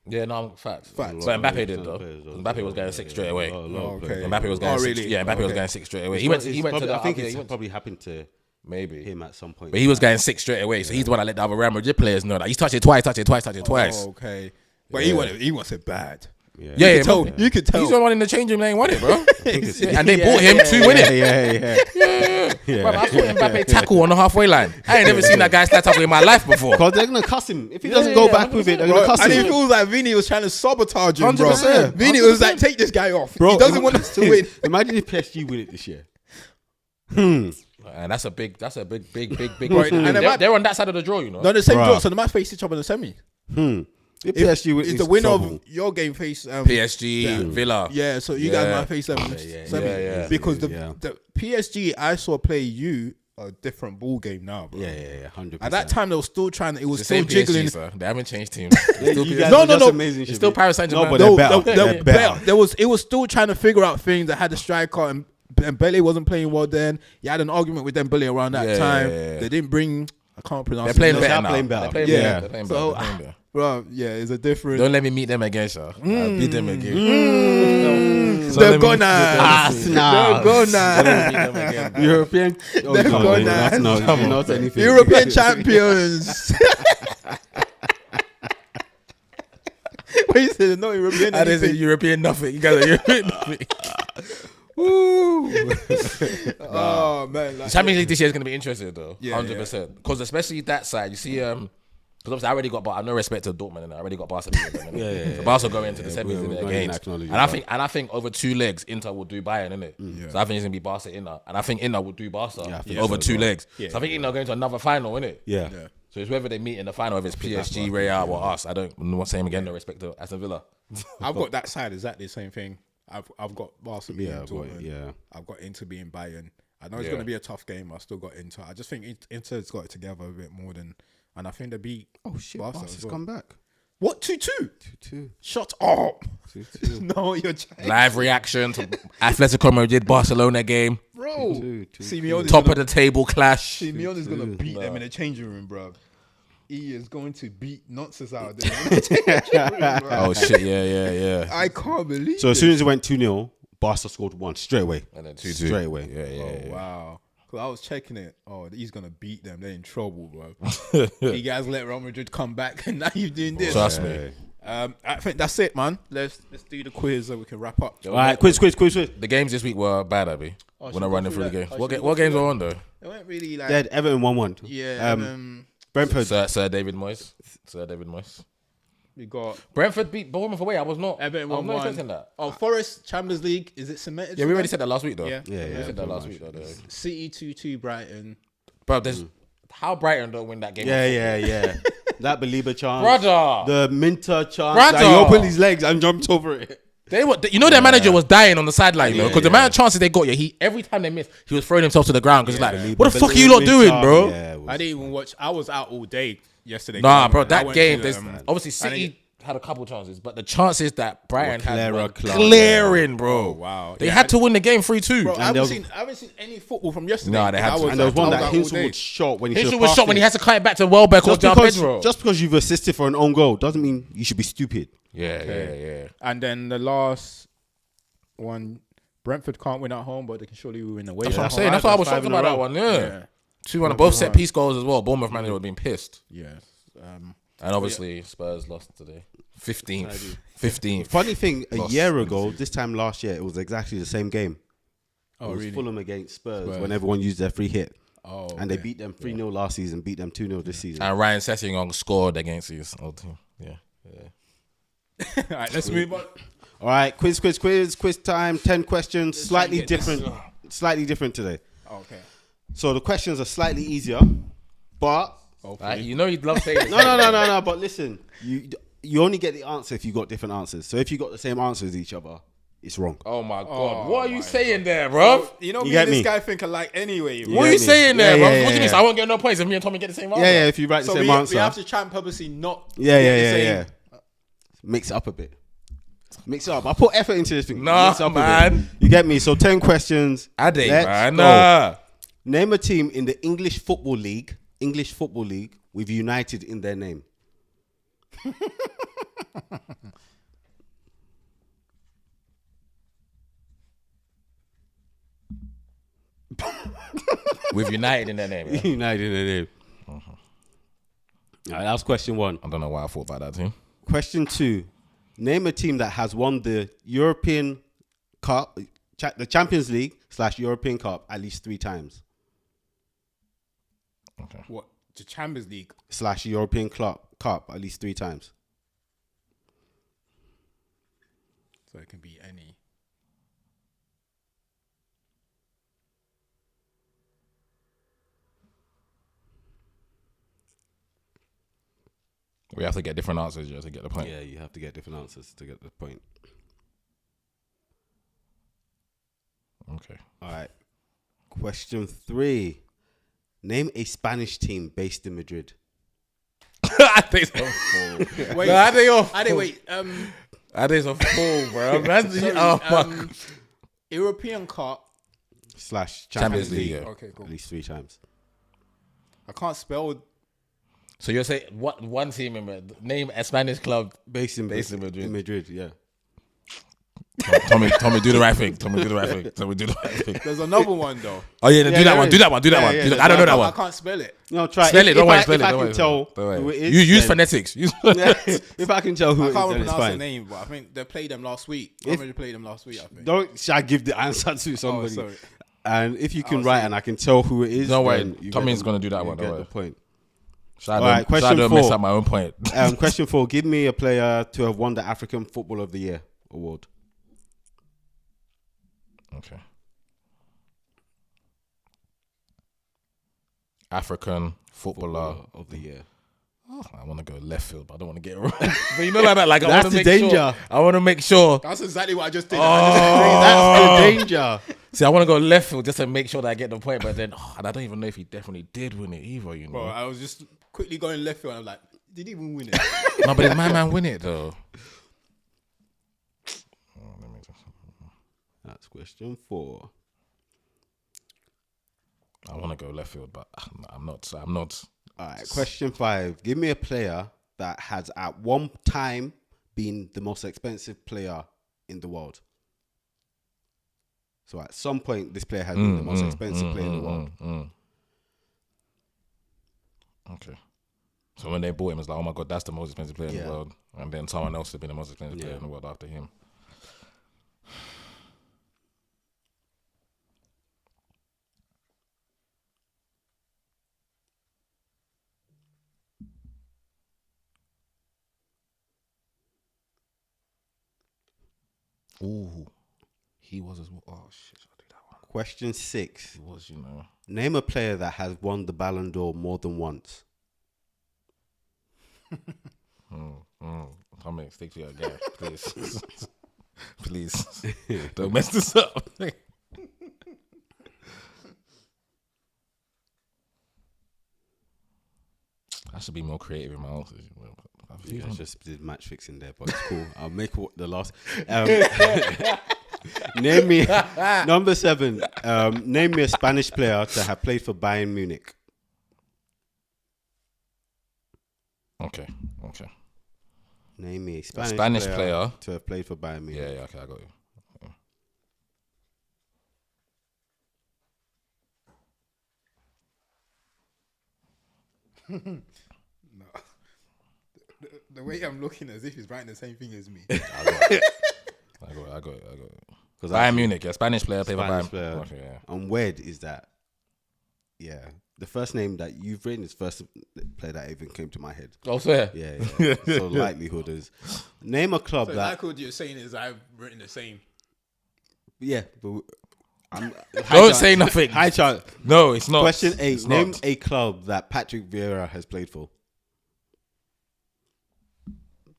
Yeah, no, facts. But Mbappe did though. Mbappe was going 6 straight away. Okay. Mbappe was going 6. Yeah, Mbappe was going 6 straight away. He went to the. I think it's probably happened to maybe him at some point. But he was going 6 straight away. So he's the one that let the other Real Madrid players know that he's touched it twice. Oh, okay. But he wants it bad. Yeah, you could tell. He's the one in the changing room won it, bro. And they bought him to win it. Yeah. Bro, I saw Mbappe tackle on the halfway line. I ain't never seen that guy slap tackle in my life before. Because they're gonna cuss him if he doesn't go back with it. They're gonna cuss him. And it feels like Vini was trying to sabotage him, bro. 100%. Vini was like, take this guy off. Bro, he doesn't want us to win. Imagine if PSG win it this year. And that's a big. And they're on that side of the draw, you know. No, the same draw. So they might face each other in the semi. If PSG win, it's the winner of your game face PSG, Villa. Yeah, so you guys might face them semi. Because the PSG I saw play you a different ball game now, bro. Yeah, 100%. At that time they were still trying. It was the still same jiggling. PSG, sir. They haven't changed teams. No. It's still Paris Saint-Germain. No, but they're better. It was still trying to figure out things. They had a striker and Dembele wasn't playing well then. You had an argument with Dembele around that time. They didn't bring. I can't pronounce. They're playing it. better now. They're playing They're better. playing better. Bro, it's a different. Don't let me meet them again, sir. I'll beat them again. They're gonna. They're gonna. European. They're gonna. That's not anything. European champions. What you said? No European. That is a European nothing. You guys are European nothing. Oh man, like, Champions League this year is going to be interesting though, 100%. Because especially that side, you see, because obviously I already got, I have no respect to Dortmund, and I already got Barcelona. So Barca go into the semis in their games, and I think over 2 legs, Inter will do Bayern, innit? So I think it's gonna be Barca Inter, and I think Inter will do Barca over 2 legs. So I think Inter going to another final, innit? Yeah. So it's whether they meet in the final, if it's PSG, Real, or us. I'm not saying again, no respect to Aston Villa. I've got that side exactly the same thing. I've got Barca being Dortmund. Yeah. I've got Inter being Bayern. I know it's going to be a tough game. I still got Inter. I just think Inter's got it together a bit more than, and I think they beat. Oh shit! Barca's come back. What 2-2? 2-2. Shut up. 2-2. No, you're trying. Live reaction to Atletico Madrid Barcelona game. Bro. 2-2. Top of the table clash. Simeone's going to beat them in the changing room, bro. He is going to beat nonsense out there. Oh shit! Yeah. I can't believe it. So as soon as it went 2-0, Barca scored 1 straight away. And then 2-2. Straight away. Yeah. Wow. 'Cause I was checking it. Oh, he's gonna beat them. They're in trouble, bro. You guys let Real Madrid come back, and now you're doing this. Trust me. I think that's it, man. Let's do the quiz so we can wrap up. All right, quiz. The games this week were bad, Abby. Oh, We're should not we running go through the through games. that? Oh, What should we go games through were that? on though? They weren't really like. Dead. Everton 1-1. Yeah. Brentford. Sir David Moyes. Sir David Moyes. We got Brentford beat Bournemouth away. I was not. Everton I was not 1-1. expecting that. Oh, Forest Champions League. Is it cemented? Yeah, for we already them? said that last week though. Yeah. Yeah, We yeah. said that last week though. City 2-2 Brighton. Bro, there's how Brighton don't win that game. Yeah. That Belieber chance. Brother. The Minter chance. Brother. He opened his legs and jumped over it. They were, their manager was dying on the sideline, though, because the amount of chances they got, every time they missed, he was throwing himself to the ground because what the fuck are you lot doing, bro? Yeah, I didn't even watch. I was out all day yesterday. Nah, bro, I that went game, to, there's obviously I City had a couple chances, but the chances that Brighton had were clear. clearing, bro. Oh, wow. They Yeah, had to win the game 3-2. Bro, I And haven't seen any football from yesterday. Nah, they had to. And there was one I that out all Hinsel day. was shot when he should Hinshaw have was passed shot when it. he has to cut it back to Welbeck or João Pedro. Just because you've assisted for an own goal doesn't mean you should be stupid. Yeah. And then the last one, Brentford can't win at home, but they can surely win away. That's from what I'm home. saying. That's why I was Five shocked in a about that row. one. Yeah. Yeah. 2-1, both set piece goals as well. Bournemouth manager would have been pissed. Yes. And obviously, Spurs lost today. 15th. Funny thing, a Lost. year ago, this time last year, it was exactly the same game. Oh, it was really? Fulham against Spurs when everyone used their free hit. Oh, And they beat them 3-0 last season, beat them 2-0 this season. And Ryan Sessegnon scored against his old team. Yeah. All right, let's move on. All right, quiz time. 10 questions, slightly get this. different today. Okay. So the questions are slightly easier, but You know you'd love saying it. no. But listen, you only get the answer if you got different answers. So if you got the same answer as each other, it's wrong. Oh my God. What are you saying there, bro? You know, You me get and this me? guy think alike anyway. What are you get me? saying there, Yeah, bro? yeah, What do you mean? yeah. So I won't get no points if me and Tommy get the same answer? Yeah, if you write the So same we answer. have to try and purposely not. Yeah. get the same- Mix it up a bit. Mix it up. I put effort into this thing. Nah, Mix it up a bit. man. You get me? So 10 questions. Ade, Let's man. go. Nah. Name a team in the English Football League with United in their name. With United in their name. Yeah? United in their name. All right, that was question 1. I don't know why I thought about that team. Question 2. Name a team that has won the European Cup, the Champions League / European Cup at least 3 times. Okay. What? The Champions League. / European Cup at least 3 times. So it can be any. We have to get different answers just to get the point. Yeah, you have to get different answers to get the point. Okay. All right. Question 3. Name a Spanish team based in Madrid. I think it's a fool. Wait, No, I think you're a I didn't fool. wait. I think it's a fool, bro. Sorry, Oh, my. European Cup. / Champions Champions League, League. yeah. Okay, cool. At least 3 times. I can't spell. So you're saying what one team name a Spanish club? Based in Madrid. In Madrid, yeah. Tommy, do the right thing. Tommy, do the right thing. There's another one though. Oh yeah, then Yeah, do that there one. is. Do that one. Yeah, I don't know that I one. can't spell it. No, try Spell it. Don't worry. If Spell it. I Don't can worry. tell Don't worry. who it is, You use then- phonetics. If I can tell who I it can't is, then it's pronounce the fine. name, but I think they played them last week. If- They played them last week. I think. Should I give the answer to somebody? sorry. And if you can was write saying- and I can tell who it is, Don't worry. then you Tommy's get gonna do that you one, Get don't the worry. point. Should All right, I question don't mess 4. up my own point? Question 4. Give me a player to have won the African Football of the Year award. Okay. African footballer. Of the year. I want to go left field, but I don't want to get it wrong. But you know like that. Like I That's want to the make danger. sure. I want to make sure. That's exactly what I just did. That's the danger. See, I want to go left field just to make sure that I get the point. But then, and I don't even know if he definitely did win it either. You know. Bro, I was just quickly going left field. And I'm like, did he even win it? No, but did my man win it though? That's question 4. I want to go left field, but I'm not. All right, question 5. Give me a player that has at one time been the most expensive player in the world. So at some point, this player has been the most expensive player in the world. Okay. So when they bought him, it's like, oh my God, that's the most expensive player in the world. And then someone else has been the most expensive player in the world after him. Ooh. He was as well. Oh, shit. I'll do that one. Question 6. He was, you know. Name a player that has won the Ballon d'Or more than once. Tommy, stick to your guy, please. Please. Don't mess this up. I should be more creative in my answers. Yeah, I just did match fixing there, but it's cool. I'll make the last. Name me number 7. Name me a Spanish player to have played for Bayern Munich. Okay. Name me a Spanish player to have played for Bayern Munich. Yeah, okay, I got you. No. The way I'm looking as if he's writing the same thing as me. I got it. Bayern Munich, Spanish player, played for Bayern. Player. Okay, yeah. And weird is that, the first name that you've written is first player that even came to my head. Oh, fair. Yeah. So likelihood is, name a club So that. likelihood you're saying is I've written the same. Yeah, but Don't say nothing. High chance. No, it's not. Question 8. It's Name not. a club that Patrick Vieira has played for.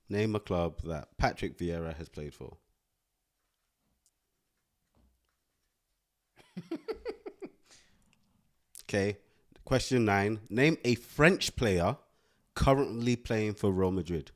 Name a club that Patrick Vieira has played for. Okay. Question 9. Name a French player currently playing for Real Madrid.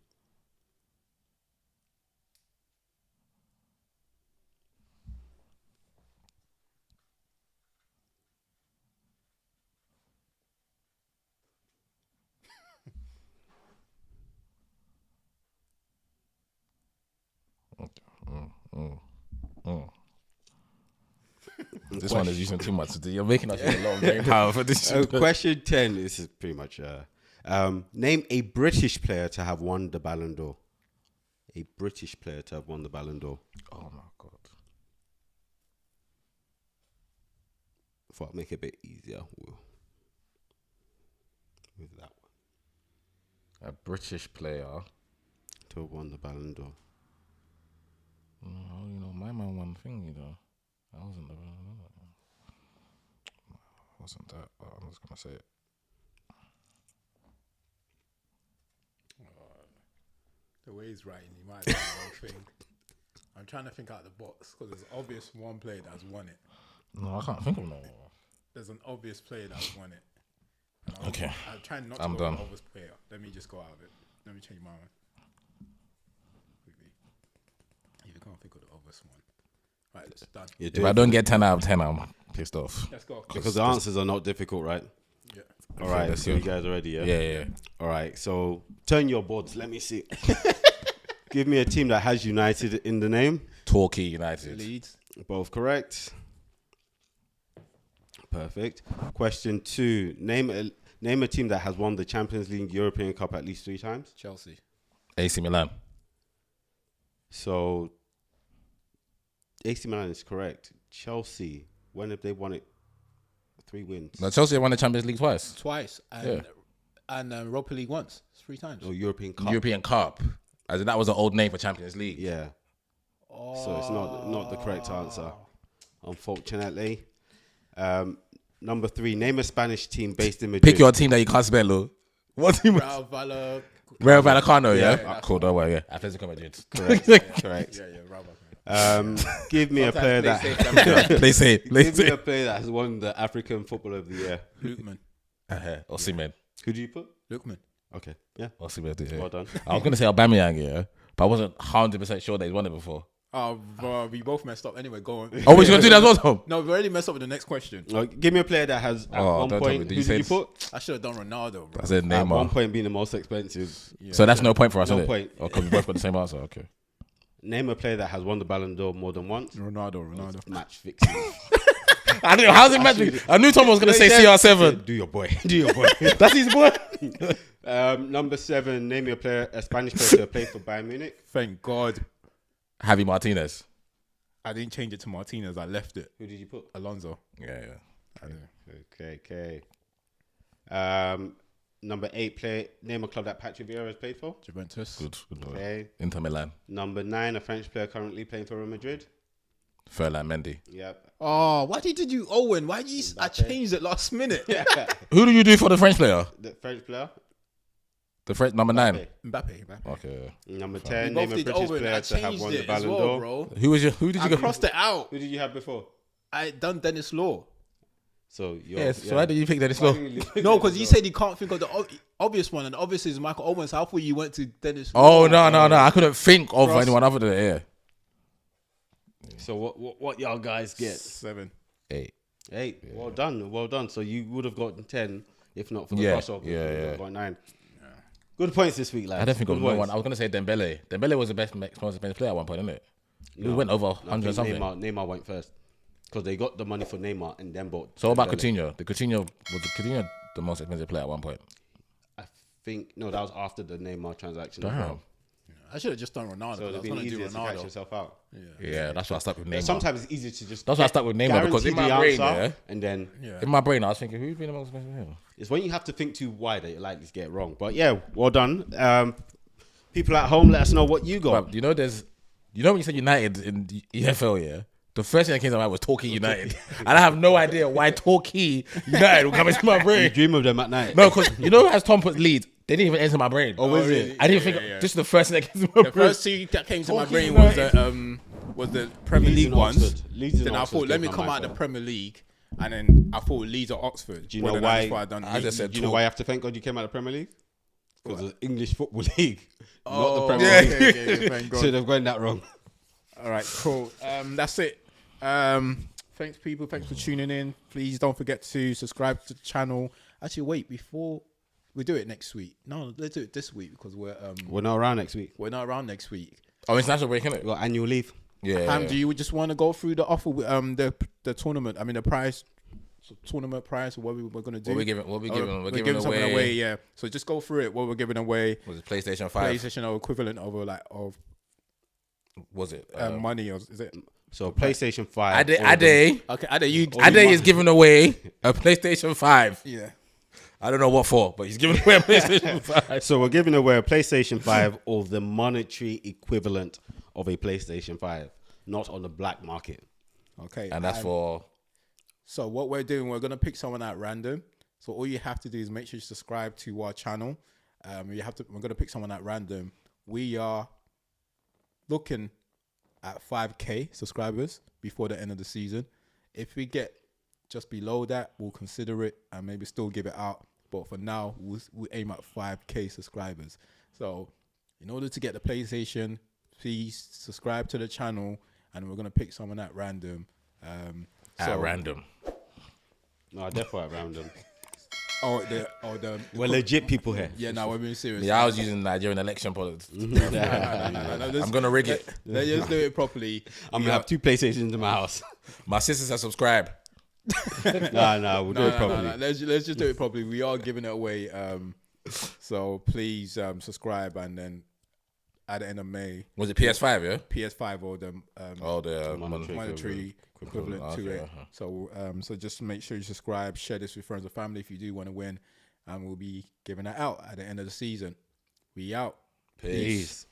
This one is using too much. You're making us use a lot of brain power for this. Question 10. This is pretty much. Name a British player to have won the Ballon d'Or. A British player to have won the Ballon d'Or. Oh my God. Thought I'd make it a bit easier with that one. A British player. To have won the Ballon d'Or. Oh, you know, my man won thing, you know. I wasn't that. I'm just gonna say it. The way he's writing, he might have done the wrong thing. I'm trying to think out of the box because there's obvious one player that's won it. No, I can't think of no. There's an obvious player that's won it. Okay. I'm trying not to I'm go done. with the obvious player. Let me just go out of it. Let me change my mind. Quickly. If you can't think of the obvious one. Right, it's done. If I don't get 10 out of 10, I'm pissed off. Let's go. Because the answers are not difficult, right? Yeah. All right, that's so good. you guys are ready, yeah? Yeah. All right, so turn your boards. Let me see. Give me a team that has United in the name. Torquay United. Leeds. Both correct. Perfect. Question 2. Name a team that has won the Champions League European Cup at least 3 times. Chelsea. AC Milan. So AC Milan is correct. Chelsea, when have they won it? 3 wins. No, Chelsea won the Champions League twice. Twice. And Europa League once. 3 times. Or European Cup. European Cup. As in, that was an old name for Champions League. Yeah. So it's not the correct answer, unfortunately. Number 3, name a Spanish team based in Madrid. Pick your team that you can't spell, Lou. What team? Real Vallecano, yeah? Cool, don't worry, yeah. Atletico Madrid. Correct. Yeah, Rabat. Give me a player that Play safe. give me a player that has won the African Footballer of the Year. Lukman. Osimhen. Who do you put? Lukman. Okay, yeah. Osimhen, yeah. Well done. I was going to say Aubameyang, yeah. But I wasn't 100% sure that he's won it before. Oh, bro, we both messed up. Anyway, go on. Oh, we're going to do that as well, Tom? No, we already messed up with the next question. Give me a player that has at one don't tell point. me. Who did you put? I should have done Ronaldo, bro. I said At one Neymar. point being the most expensive. Yeah. So that's no point for us, No isn't point. it? Oh, because we both got the same answer, okay. Name a player that has won the Ballon d'Or more than once. Ronaldo. Match fixing. I don't know. How's it magic? I knew Tom was going to say CR7. Do your boy. Do your boy. That's his boy. Number 7. Name your player, a Spanish player to play for Bayern Munich. Thank God Javi Martinez. I didn't change it to Martinez. I left it. Who did you put? Alonso. Yeah. I did. Okay. Number 8. Name a club that Patrick Vieira has played for. Juventus. Good boy. Okay. Inter Milan. Number 9. A French player currently playing for Real Madrid. Ferland Mendy. Yep. Oh, why did you Owen? Why did you? I changed it last minute. Who do you do for the French player? The French player. The French number 9. Mbappe. Okay. Number 10. We Name both a did British Owen. player I to have changed won the it as Ballon well, d'Or. bro. Who did you I go? crossed it out. Who did you have before? I done Dennis Law. So So why did you pick Dennis Law? No, because you said you can't think of the obvious one, and obvious is Michael Owen. So I thought you went to Dennis Law. Oh no! I couldn't think of anyone other than yeah. So what y'all guys get? 7. 8. 8. Yeah. Well done. So you would have gotten 10 if not for the crossover. Yeah. You would have got 9. Good points this week, lads. I don't think of Good no points. one. I was gonna say Dembele. Dembele was the most expensive player at one point, isn't it? We went over 100 something. Neymar went first because they got the money for Neymar and then bought. So what about Dembele. Coutinho? Was Coutinho the most expensive player at one point? I think no, that was after the Neymar transaction. Damn. I should have just done Ronaldo. So I it'd was been going to do easier to catch Ronaldo. yourself out. Yeah, that's why I stuck with Neymar. Sometimes it's easier to just. That's why I stuck with Neymar because in my guarantee the brain, answer, and then in my brain, I was thinking, who's been the most expensive player? it's when you have to think too wide that you're likely to get it wrong. But yeah, well done. People at home, let us know what you got. But you know when you said United in the EFL, yeah. The first thing that came to my mind was Torquay United, and I have no idea why Torquay United will come into my You brain. dream of them at night. No, because as Tom put Leeds, they didn't even enter my brain. Oh, was it? I didn't think this is the first thing that came to my The brain. first two that came to my Torquay brain United. was the Premier Leeds League and ones. Oxford. Leeds and Then I Oxford thought, let came me from come my out of the phone. Premier League, and then I thought Leeds or Oxford. Do you know Then why? That's why I done. I Leeds. just said Do you know why you have to thank God you came out of the Premier League? Because the English Football League, not the Oh, Premier yeah, League. okay, thank God. Should have gone that wrong. All right, cool. That's it. Thanks, people. Thanks for tuning in. Please don't forget to subscribe to the channel. Actually, wait, before we do it next week. No, let's do it this week because We're not around next week. we're not around next week. Oh, international break, innit? We got annual leave. Yeah. Ham, do you just want to go through the offer with the tournament? I mean, the price, tournament price, or what we're gonna do? What we giving? We're giving giving something away. away. Yeah. So just go through it. What we're giving away. Was it PlayStation 5? PlayStation or equivalent of Was it? money, or is it? So PlayStation 5. Ade Okay, Ade, is giving away a PlayStation 5. Yeah. I don't know what for, but he's giving away a PlayStation 5. So we're giving away a PlayStation 5 or the monetary equivalent of a PlayStation 5, not on the black market. Okay. And that's for... So what we're doing, we're gonna pick someone at random. So all you have to do is make sure you subscribe to our channel. We're gonna pick someone at random. We are looking at 5K subscribers before the end of the season. If we get just below that, we'll consider it and maybe still give it out. But for now, we'll aim at 5K subscribers. So in order to get the PlayStation, please subscribe to the channel, and we're gonna pick someone at random. At random. No, definitely at random. Mm-hmm. We're legit people here. Yeah, no, we're being serious. Yeah, I was using Nigerian election politics. No, I'm going to rig it. Let's just do it properly. I'm gonna have 2 PlayStations in my house. My sisters have subscribed. No, we'll do it properly. No. Let's just do it properly. We are giving it away. So please subscribe, and then at the end of May, Was it PS5, yeah? PS5 or the monetary equivalent to it. So just make sure you subscribe, share this with friends and family if you do want to win, and we'll be giving that out at the end of the season. We out. Peace.